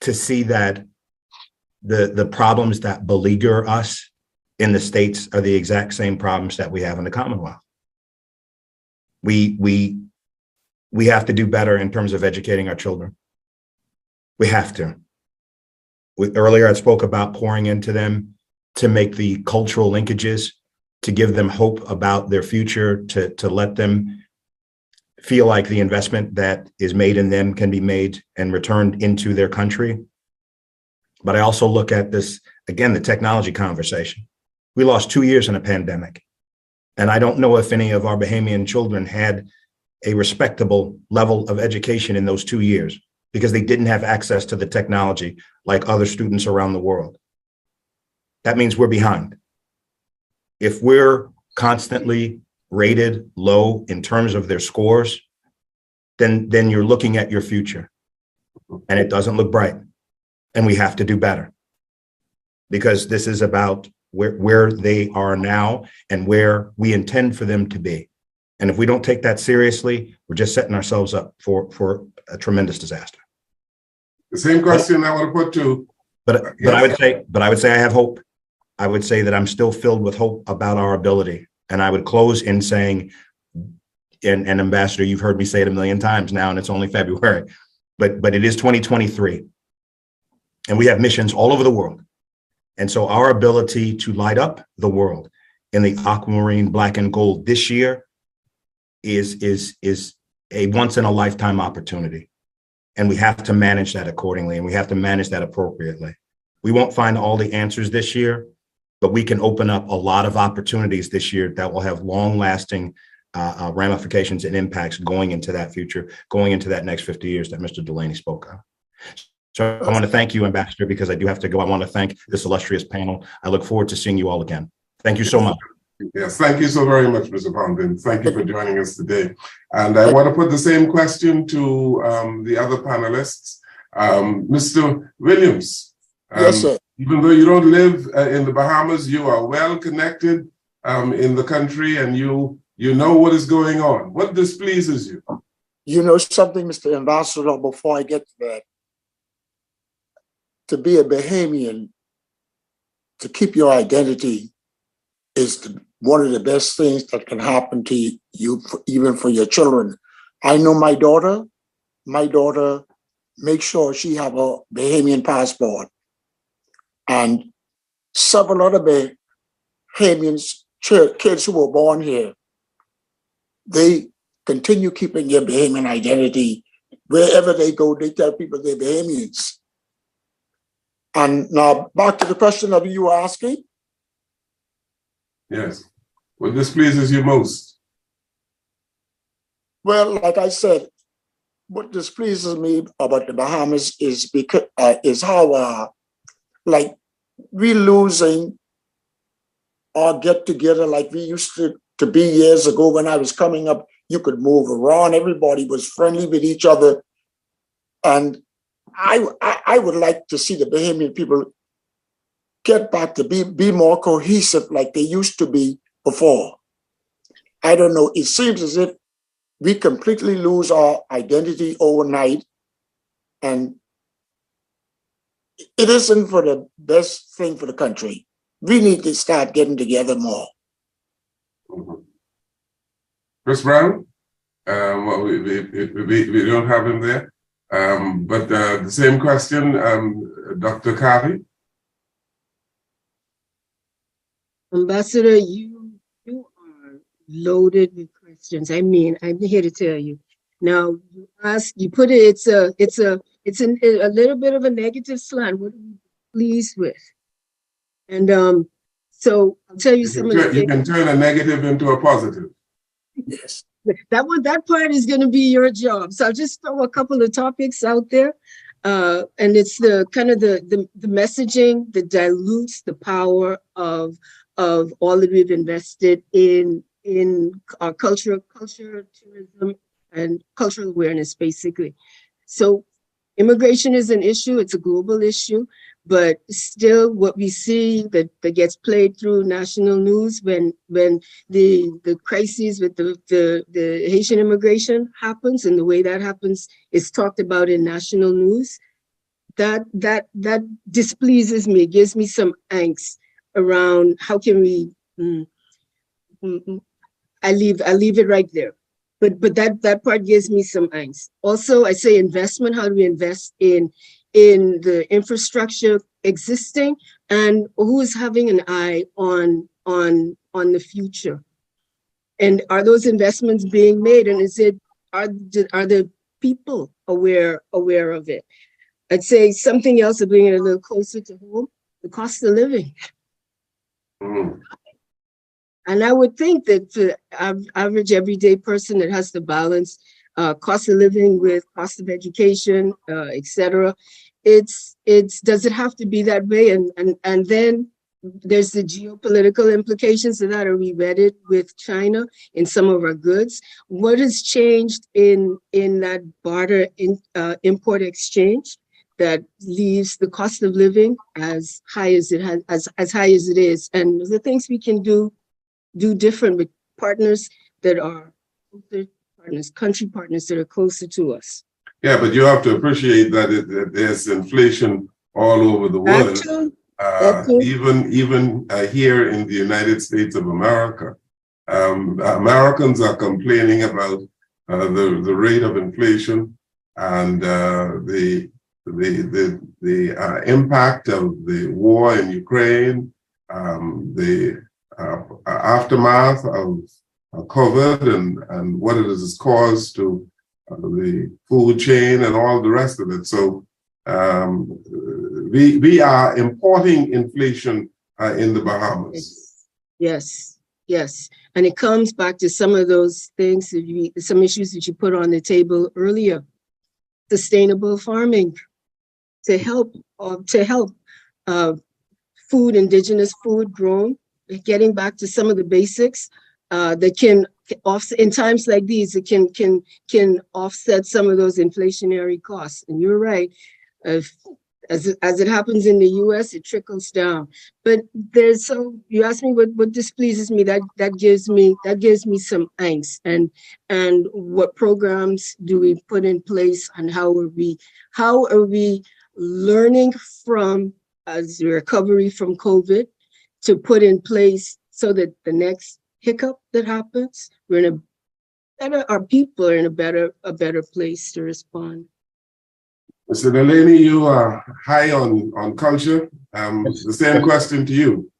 to see that the problems that beleaguer us in the States are the exact same problems that we have in the Commonwealth. We have to do better in terms of educating our children. We have to. Earlier, I spoke about pouring into them to make the cultural linkages, to give them hope about their future, to let them feel like the investment that is made in them can be made and returned into their country. But I also look at this, again, the technology conversation. We lost 2 years in a pandemic. And I don't know if any of our Bahamian children had a respectable level of education in those 2 years because they didn't have access to the technology like other students around the world. That means we're behind. If we're constantly rated low in terms of their scores, then you're looking at your future and it doesn't look bright. And we have to do better because this is about where they are now and where we intend for them to be. And if we don't take that seriously, we're just setting ourselves up for a tremendous disaster. The same question I want to put to. But I would say I have hope. I would say that I'm still filled with hope about our ability. And I would close in saying, and Ambassador, you've heard me say it a million times now, and it's only February, but it is 2023. And we have missions all over the world. And so our ability to light up the world in the aquamarine, black and gold this year is a once in a lifetime opportunity. And we have to manage that accordingly, and we have to manage that appropriately. We won't find all the answers this year, but we can open up a lot of opportunities this year that will have long lasting ramifications and impacts going into that future, going into that next 50 years that Mr. Delaney spoke of. So I want to thank you, Ambassador, because I do have to go. I want to thank this illustrious panel. I look forward to seeing you all again. Thank you so much. Yes, thank you so very much, Mr. Poundin. Thank you for joining us today. And I want to put the same question to the other panelists. Mr. Williams, Yes, sir. even though you don't live in the Bahamas, you are well connected in the country and you know what is going on. What displeases you? You know something, Mr. Ambassador, before I get to that, to be a Bahamian, to keep your identity is one of the best things that can happen to you, even for your children. I know my daughter makes sure she have a Bahamian passport. And several other Bahamians, kids who were born here, they continue keeping their Bahamian identity. Wherever they go, they tell people they're Bahamians. And now back to the question that you were asking. Yes. What displeases you most? Well, like I said, what displeases me about the Bahamas is because is how like we losing our get together like we used to be years ago when I was coming up. You could move around. Everybody was friendly with each other, and I would like to see the Bahamian people get back to be more cohesive like they used to be before. I don't know. It seems as if we completely lose our identity overnight, and it isn't for the best thing for the country. We need to start getting together more. Mm-hmm. Chris Brown, well, we don't have him there, but the same question, Dr. Carty. Ambassador, you are loaded with questions. I mean, I'm here to tell you. Now, you put it. It's a little bit of a negative slant. What are you pleased with? And so I'll tell you some of the things. You can turn a negative into a positive. Yes. That part is going to be your job. So I'll just throw a couple of topics out there. And it's the kind of the messaging that dilutes the power of all that we've invested in our culture, tourism, and cultural awareness, basically. So Immigration is an issue. It's a global issue, but still what we see that gets played through national news when the crises with the Haitian immigration happens, and the way that happens is talked about in national news, that displeases me, gives me some angst around how can we I leave it right there. But that part gives me some angst. Also, I say investment. How do we invest in the infrastructure existing, and who is having an eye on the future? And are those investments being made? And are the people aware of it? I'd say something else to bring it a little closer to home: the cost of living. Mm. And I would think that the average everyday person that has to balance cost of living with cost of education, et cetera, does it have to be that way? And then there's the geopolitical implications of that. Are we wedded with China in some of our goods? What has changed in that barter import exchange that leaves the cost of living as high as it has, as high as it is? And the things we can do different with partners that are country partners that are closer to us. Yeah, but you have to appreciate that there's inflation all over the world. Even here in the United States of America, Americans are complaining about the rate of inflation and the impact of the war in Ukraine, the aftermath of COVID and what it has caused to the food chain and all the rest of it. So we are importing inflation in the Bahamas. Yes. And it comes back to some of those things, some issues that you put on the table earlier. Sustainable farming to help food, indigenous food grown, getting back to some of the basics that can offset in times like these. It can offset some of those inflationary costs. And you're right, as it happens in the U.S., it trickles down. But you asked me what displeases me. That gives me some angst. And what programs do we put in place, and how are we learning from as the recovery from COVID to put in place so that the next hiccup that happens, our people are in a better place to respond. Mr. Delaney, you are high on culture. The same question to you.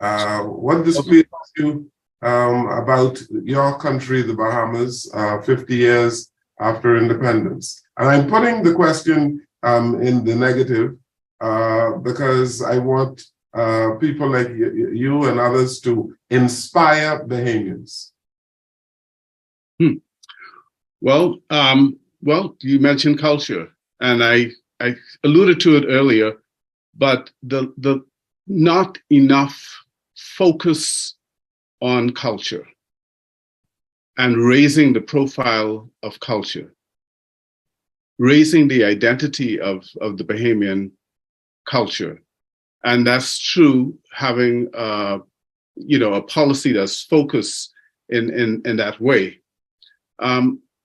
What displeases you about your country, the Bahamas, 50 years after independence? And I'm putting the question in the negative because I want people like you and others to inspire Bahamians. Well, you mentioned culture, and I alluded to it earlier, but the not enough focus on culture and raising the profile of culture, raising the identity of the Bahamian culture. And that's true, having a policy that's focused in that way.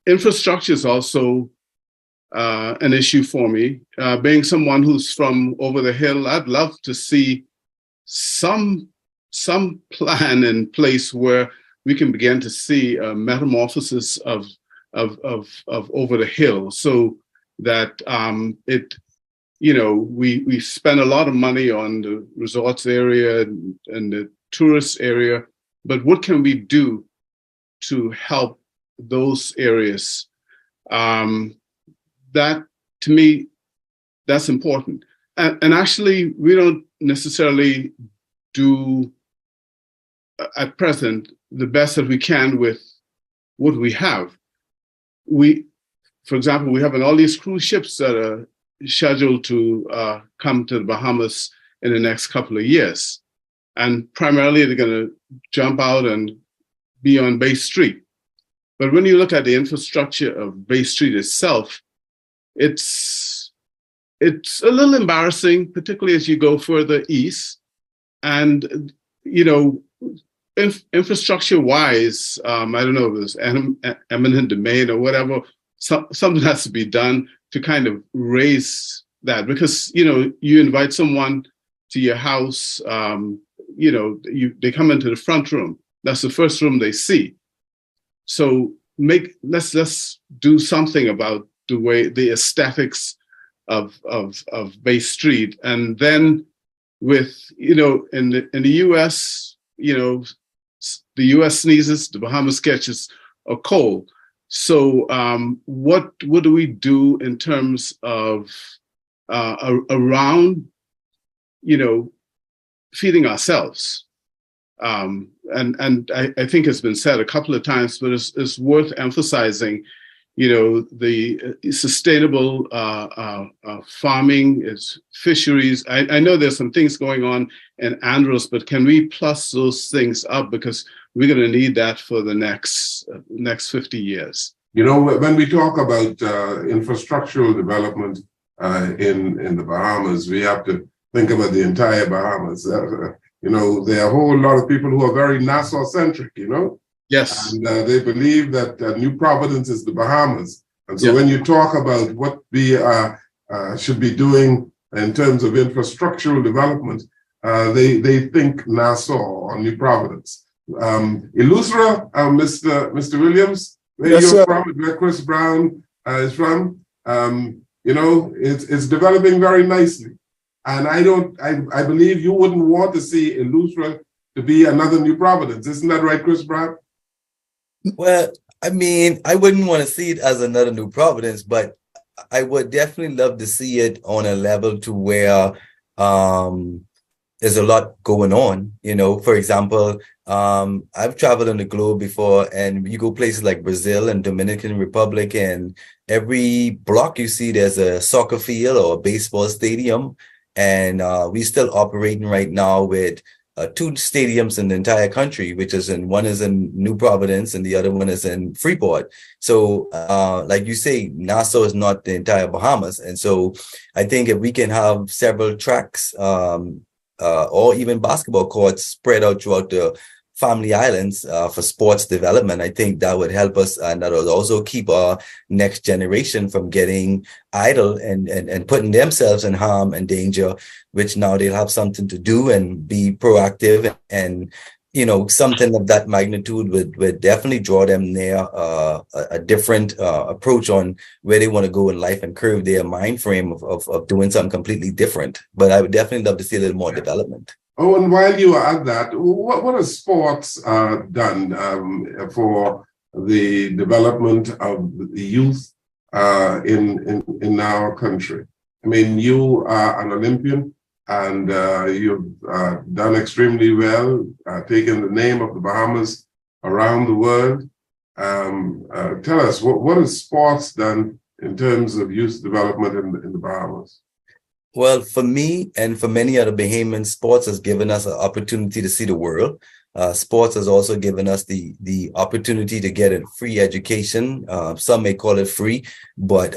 Infrastructure is also an issue for me. Being someone who's from over the hill, I'd love to see some plan in place where we can begin to see a metamorphosis of over the hill, so that we spend a lot of money on the resorts area and the tourist area, but what can we do to help those areas? That, to me, that's important. And actually, we don't necessarily do, at present, the best that we can with what we have. For example, we have all these cruise ships that are scheduled to come to the Bahamas in the next couple of years. And primarily, they're going to jump out and be on Bay Street. But when you look at the infrastructure of Bay Street itself, it's it's a little embarrassing, particularly as you go further east. And, you know, infrastructure wise, I don't know if it's eminent domain or whatever, something has to be done to kind of raise that, because, you know, you invite someone to your house, you know, they come into the front room. That's the first room they see. So let's do something about the aesthetics of Bay Street. And then with, you know, in the US, you know, the US sneezes, the Bahamas catches a cold. So what do we do in terms of around, you know, feeding ourselves? And I think it's been said a couple of times, but it's worth emphasizing, you know, the sustainable farming, is fisheries. I know there's some things going on in Andros, but can we plus those things up, because we're going to need that for the next 50 years. You know, when we talk about infrastructural development in the Bahamas, we have to think about the entire Bahamas. You know, there are a whole lot of people who are very Nassau-centric, you know? Yes. And they believe that New Providence is the Bahamas. And so Yeah. when you talk about what we should be doing in terms of infrastructural development, they think Nassau or New Providence. Illustra, Mr. Williams, where Yes, you're sir. from, where Chris Brown is from, you know, it's developing very nicely. And I believe you wouldn't want to see Illustra to be another New Providence. Isn't that right, Chris Brown? Well, I mean, I wouldn't want to see it as another New Providence, but I would definitely love to see it on a level to where there's a lot going on. You know, for example, I've traveled on the globe before, and you go places like Brazil and Dominican Republic, and every block you see there's a soccer field or a baseball stadium. And we're still operating right now with 2 stadiums in the entire country, which is one is in New Providence and the other one is in Freeport. So like you say, Nassau is not the entire Bahamas. And so I think if we can have several tracks or even basketball courts spread out throughout the family islands for sports development, I think that would help us, and that would also keep our next generation from getting idle and putting themselves in harm and danger, which now they'll have something to do and be proactive. And you know, something of that magnitude would definitely draw them near a different approach on where they want to go in life and curve their mind frame of doing something completely different. But I would definitely love to see a little more development. Oh, and while you are at that, what has sports done for the development of the youth in our country? I mean, you are an Olympian, and you've done extremely well, taking the name of the Bahamas around the world. Tell us, what has sports done in terms of youth development in the Bahamas? Well, for me and for many other Bahamians, sports has given us an opportunity to see the world. Sports has also given us the opportunity to get a free education. Some may call it free, but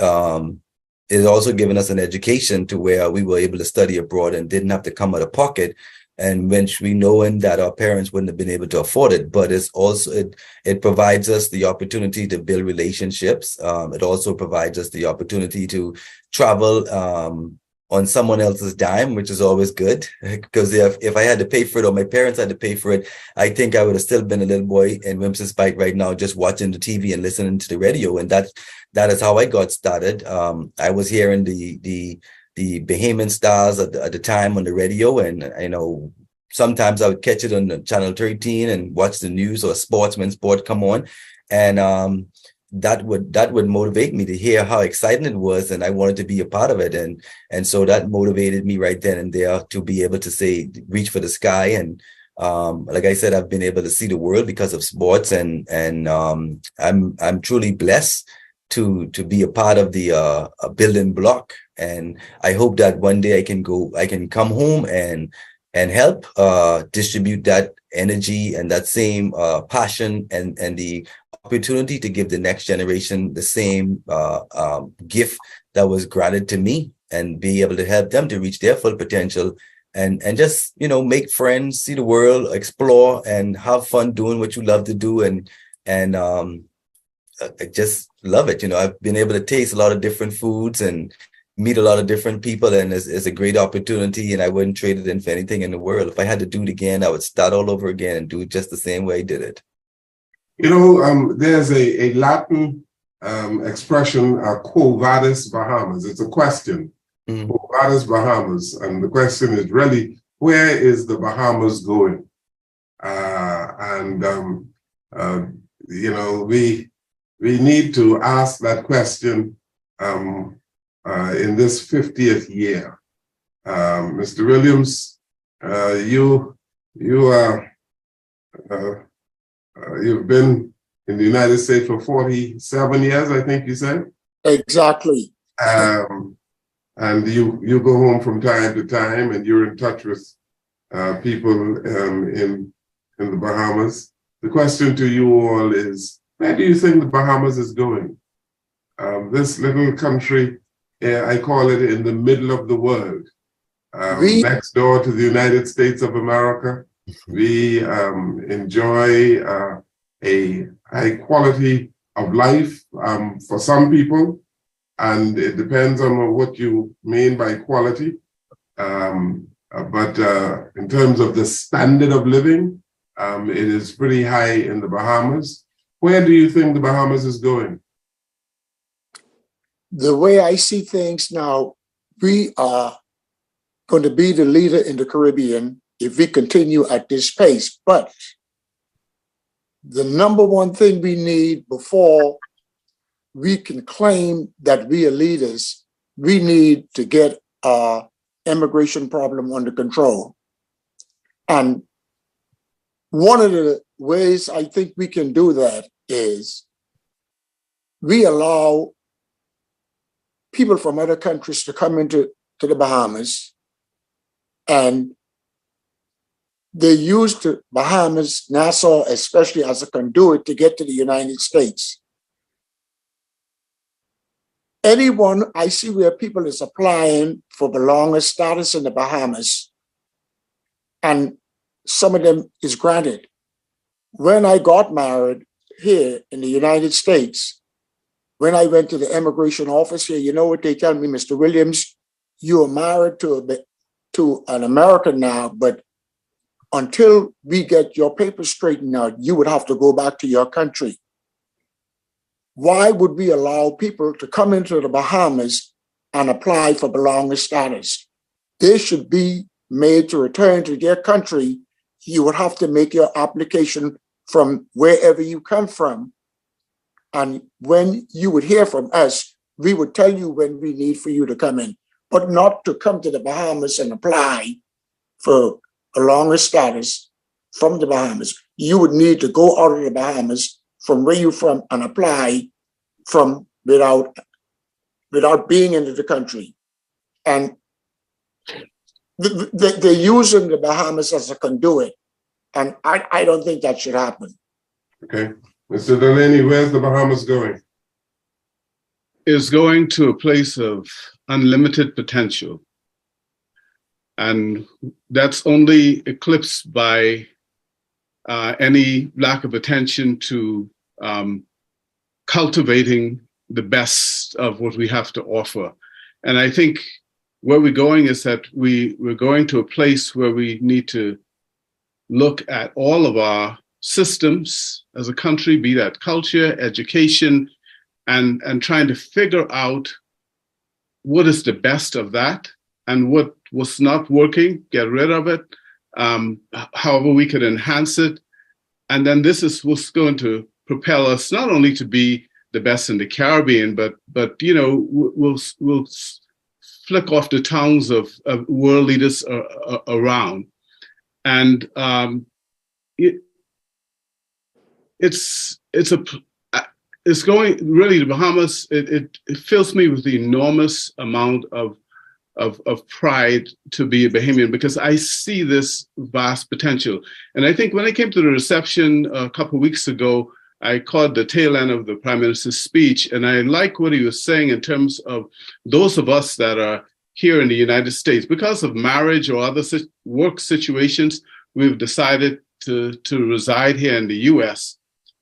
it's also given us an education to where we were able to study abroad and didn't have to come out of pocket. And when we knowing that our parents wouldn't have been able to afford it, but it's also it provides us the opportunity to build relationships. It also provides us the opportunity to travel on someone else's dime, which is always good, because if I had to pay for it or my parents had to pay for it, I think I would have still been a little boy in Wimps's Pike right now, just watching the TV and listening to the radio. And that is how I got started. I was hearing the Bahamian stars at the time on the radio, and you know, sometimes I would catch it on the channel 13 and watch the news or sport come on, and that would motivate me to hear how exciting it was, and I wanted to be a part of it, and so that motivated me right then and there to be able to say reach for the sky. And like I said, I've been able to see the world because of sports, and I'm truly blessed to be a part of the a building block, and I hope that one day I can come home and help distribute that energy and that same passion and the opportunity to give the next generation the same gift that was granted to me. and be able to help them to reach their full potential and just, make friends, see the world, explore, and have fun doing what you love to do. And I just love it. I've been able to taste a lot of different foods and meet a lot of different people, and it's a great opportunity, and I wouldn't trade it in for anything in the world. If I had to do it again, I would start all over again and do it just the same way I did it. There's a Latin expression, Quo Vadis Bahamas. It's a question. Quo Vadis Bahamas. And the question is really, where is the Bahamas going? We need to ask that question in this 50th year. Mr. Williams, you've been in the United States for 47 years, I think you said? Exactly. And you go home from time to time, and you're in touch with people in the Bahamas. The question to you all is, where do you think the Bahamas is going? This little country, I call it in the middle of the world, next door to the United States of America. We enjoy a high quality of life for some people, and it depends on what you mean by quality. But in terms of the standard of living, it is pretty high in the Bahamas. Where do you think the Bahamas is going? The way I see things now, we are going to be the leader in the Caribbean if we continue at this pace. But the number one thing we need before we can claim that we are leaders, we need to get our immigration problem under control. And one of the ways I think we can do that is we allow people from other countries to come into the Bahamas, and they use the Bahamas, Nassau especially, as a conduit to get to the United States. Anyone I see where people is applying for belonger status in the Bahamas, and some of them is granted. When I got married here in the United States, when I went to the immigration office here, you know what they tell me, Mr. Williams, you are married to an American now, but until we get your papers straightened out, you would have to go back to your country. Why would we allow people to come into the Bahamas and apply for belonger status? They should be made to return to their country. You would have to make your application from wherever you come from. And when you would hear from us, we would tell you when we need for you to come in, but not to come to the Bahamas and apply for a longer status from the Bahamas. You would need to go out of the Bahamas from where you're from and apply from without being into the country. And they're using the Bahamas as a conduit. And I don't think that should happen. Okay. Mr. Delaney, where's the Bahamas going? Is going to a place of unlimited potential. And that's only eclipsed by any lack of attention to cultivating the best of what we have to offer. And I think where we're going is that we're going to a place where we need to look at all of our systems as a country, be that culture, education, and trying to figure out what is the best of that and what was not working, get rid of it, however we could enhance it. And then this is what's going to propel us not only to be the best in the Caribbean, but we'll flick off the tongues of world leaders around. And it's going really, the Bahamas, it fills me with the enormous amount of pride to be a Bahamian, because I see this vast potential. And I think when I came to the reception a couple of weeks ago, I caught the tail end of the Prime Minister's speech, and I like what he was saying in terms of those of us that are here in the United States. Because of marriage or other work situations, we've decided to reside here in the US.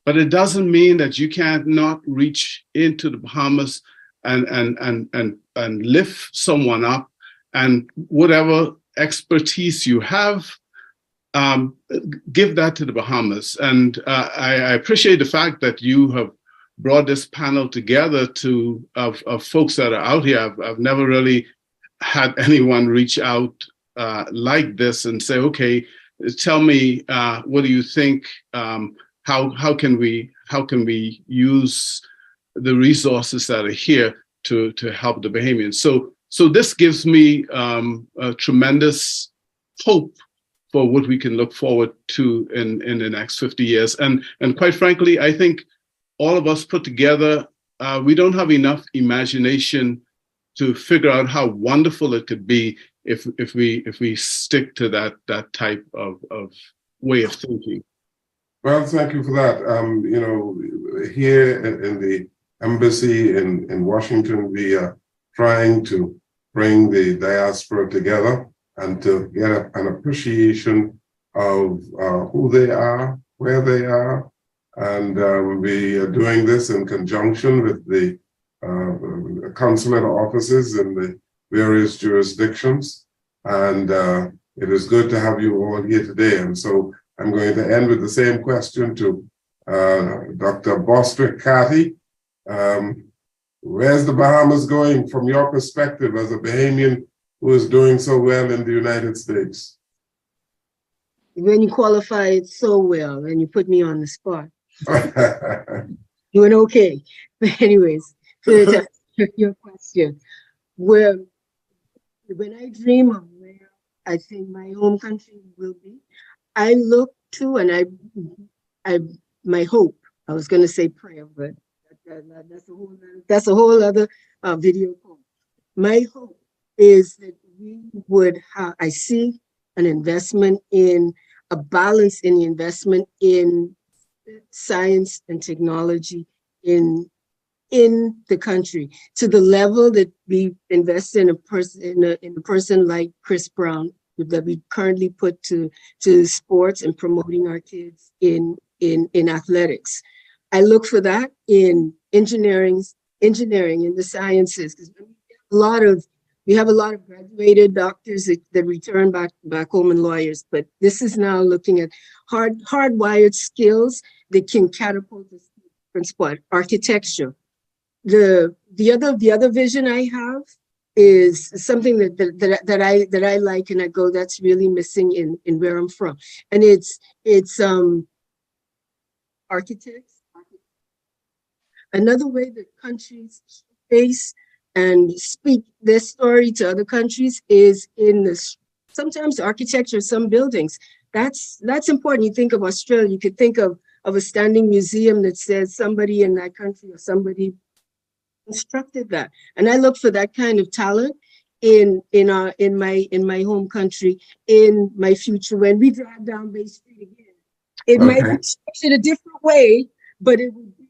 But it doesn't mean that you can't not reach into the Bahamas and lift someone up, and whatever expertise you have, give that to the Bahamas. And I appreciate the fact that you have brought this panel together of folks that are out here. I've never really had anyone reach out like this and say, okay, tell me, what do you think? How can we use the resources that are here to help the Bahamians? So this gives me a tremendous hope for what we can look forward to in the next 50 years. And quite frankly, I think all of us put together, we don't have enough imagination to figure out how wonderful it could be if we stick to that type of way of thinking. Well, thank you for that. Here in the embassy in Washington, we are trying to bring the diaspora together and to get an appreciation of who they are, where they are. And we are doing this in conjunction with the consulate offices in the various jurisdictions. And it is good to have you all here today. And so I'm going to end with the same question to Dr. Bostwick Carty. Where's the Bahamas going from your perspective as a Bahamian who is doing so well in the United States? When you qualify it so well and you put me on the spot. Doing okay. But anyways, to your question, when I dream of where I think my home country will be, I look to, and my hope, I was going to say prayer, but that's a whole other video call. My hope is that we would have, I see an investment in, a balance in the investment in science and technology in the country, to the level that we invest in a person like Chris Brown, that we currently put to sports and promoting our kids in athletics. I look for that in engineering, in the sciences, because we have a lot of graduated doctors that return back home and lawyers, but this is now looking at hardwired skills that can catapult us to different spot. Architecture. The other vision I have is something that I like, and I go, that's really missing in where I'm from, and it's architects. Another way that countries face and speak their story to other countries is in this. Sometimes architecture of some buildings. That's important. You think of Australia, you could think of a standing museum that says somebody in that country or somebody constructed that. And I look for that kind of talent in my home country, in my future. When we drive down Bay Street again, it might be structured a different way, but it would be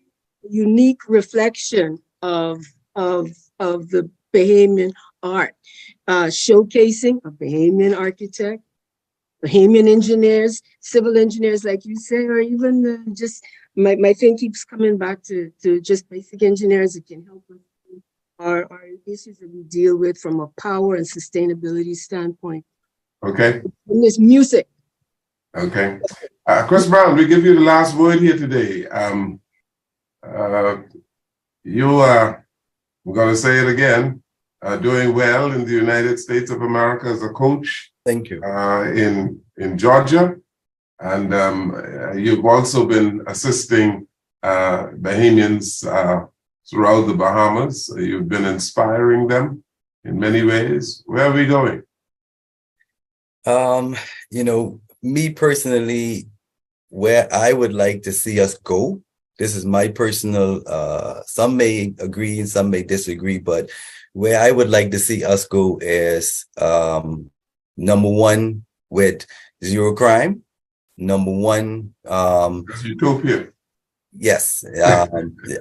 a unique reflection of the Bahamian art, showcasing a Bahamian architect, Bahamian engineers, civil engineers, like you say, or even just my thing keeps coming back to just basic engineers that can help us with our issues that we deal with from a power and sustainability standpoint. Okay. And there's music. Okay. Chris Brown, we give you the last word here today. You are, I'm going to say it again, doing well in the United States of America as a coach. Thank you. In Georgia. And you've also been assisting Bahamians throughout the Bahamas. You've been inspiring them in many ways. Where are we going? Me personally, where I would like to see us go, this is my personal, some may agree and some may disagree, but where I would like to see us go is number one, with zero crime. Number one, That's utopia. Yes,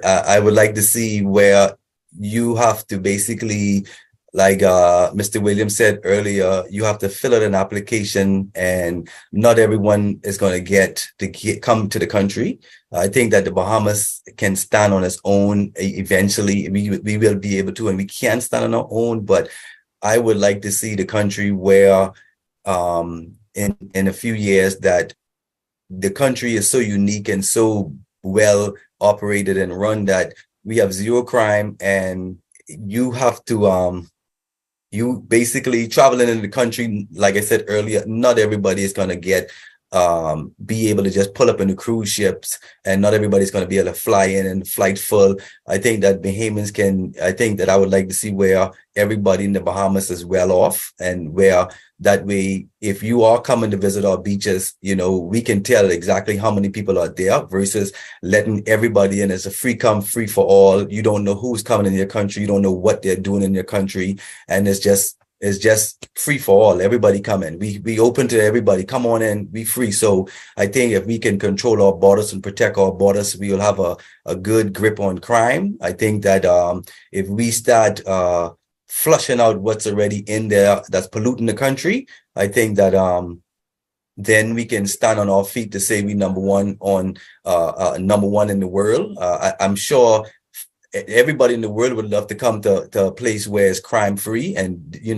I would like to see where you have to basically like Mr. Williams said earlier, you have to fill out an application, and not everyone is going to come to the country. I think that the Bahamas can stand on its own eventually. We will be able to, and we can stand on our own. But I would like to see the country where, in a few years, that the country is so unique and so well operated and run that we have zero crime, and you have to you basically traveling in the country, like I said earlier, not everybody is going to be able to just pull up in the cruise ships, and not everybody's going to be able to fly in and flight full. I think that Bahamians I think that I would like to see where everybody in the Bahamas is well off, and where that way, if you are coming to visit our beaches, we can tell exactly how many people are there, versus letting everybody in as a free come, free for all. You don't know who's coming in your country. You don't know what they're doing in your country. And it's just free for all. Everybody come in. We open to everybody. Come on in. Be free. So I think if we can control our borders and protect our borders, we will have a good grip on crime. I think that if we start flushing out what's already in there that's polluting the country, I think that then we can stand on our feet to say we number one in the world. I'm sure everybody in the world would love to come to a place where it's crime free, and you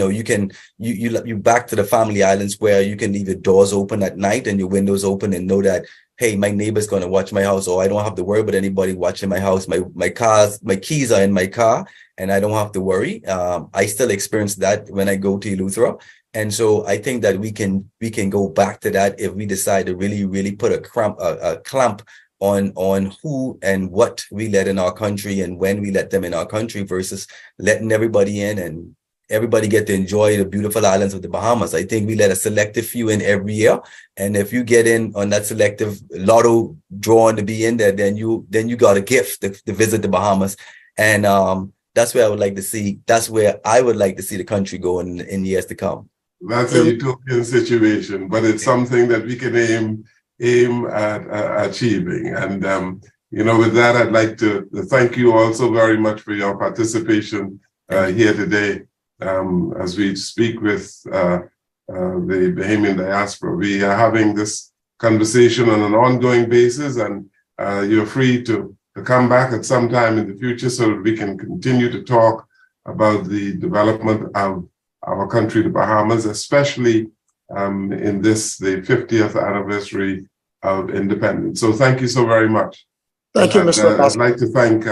back to the family islands where you can leave your doors open at night and your windows open and know that, hey, my neighbor's going to watch my house, or I don't have to worry about anybody watching my house. My keys are in my car, and I don't have to worry. I still experience that when I go to Eleuthera. And so I think that we can go back to that if we decide to really, really put a clamp on who and what we let in our country and when we let them in our country, versus letting everybody in and everybody get to enjoy the beautiful islands of the Bahamas. I think we let a selective few in every year. And if you get in on that selective lotto drawing to be in there, then you got a gift to visit the Bahamas. And that's where I would like to see the country go in years to come. That's a utopian situation, but it's something that we can aim at achieving. And, with that, I'd like to thank you also very much for your participation here today. As we speak with the Bahamian diaspora, we are having this conversation on an ongoing basis, and you're free to come back at some time in the future so that we can continue to talk about the development of our country, the Bahamas, especially in the 50th anniversary of independence. So thank you so very much. Thank you, Mr. I'd like to thank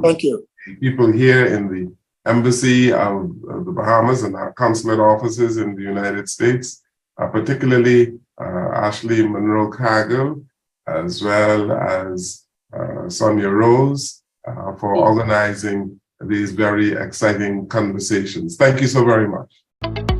thank you. people here in the Embassy of the Bahamas and our consulate offices in the United States, particularly Ashley Monroe Cargill, as well as Sonia Rose, for organizing these very exciting conversations. Thank you so very much.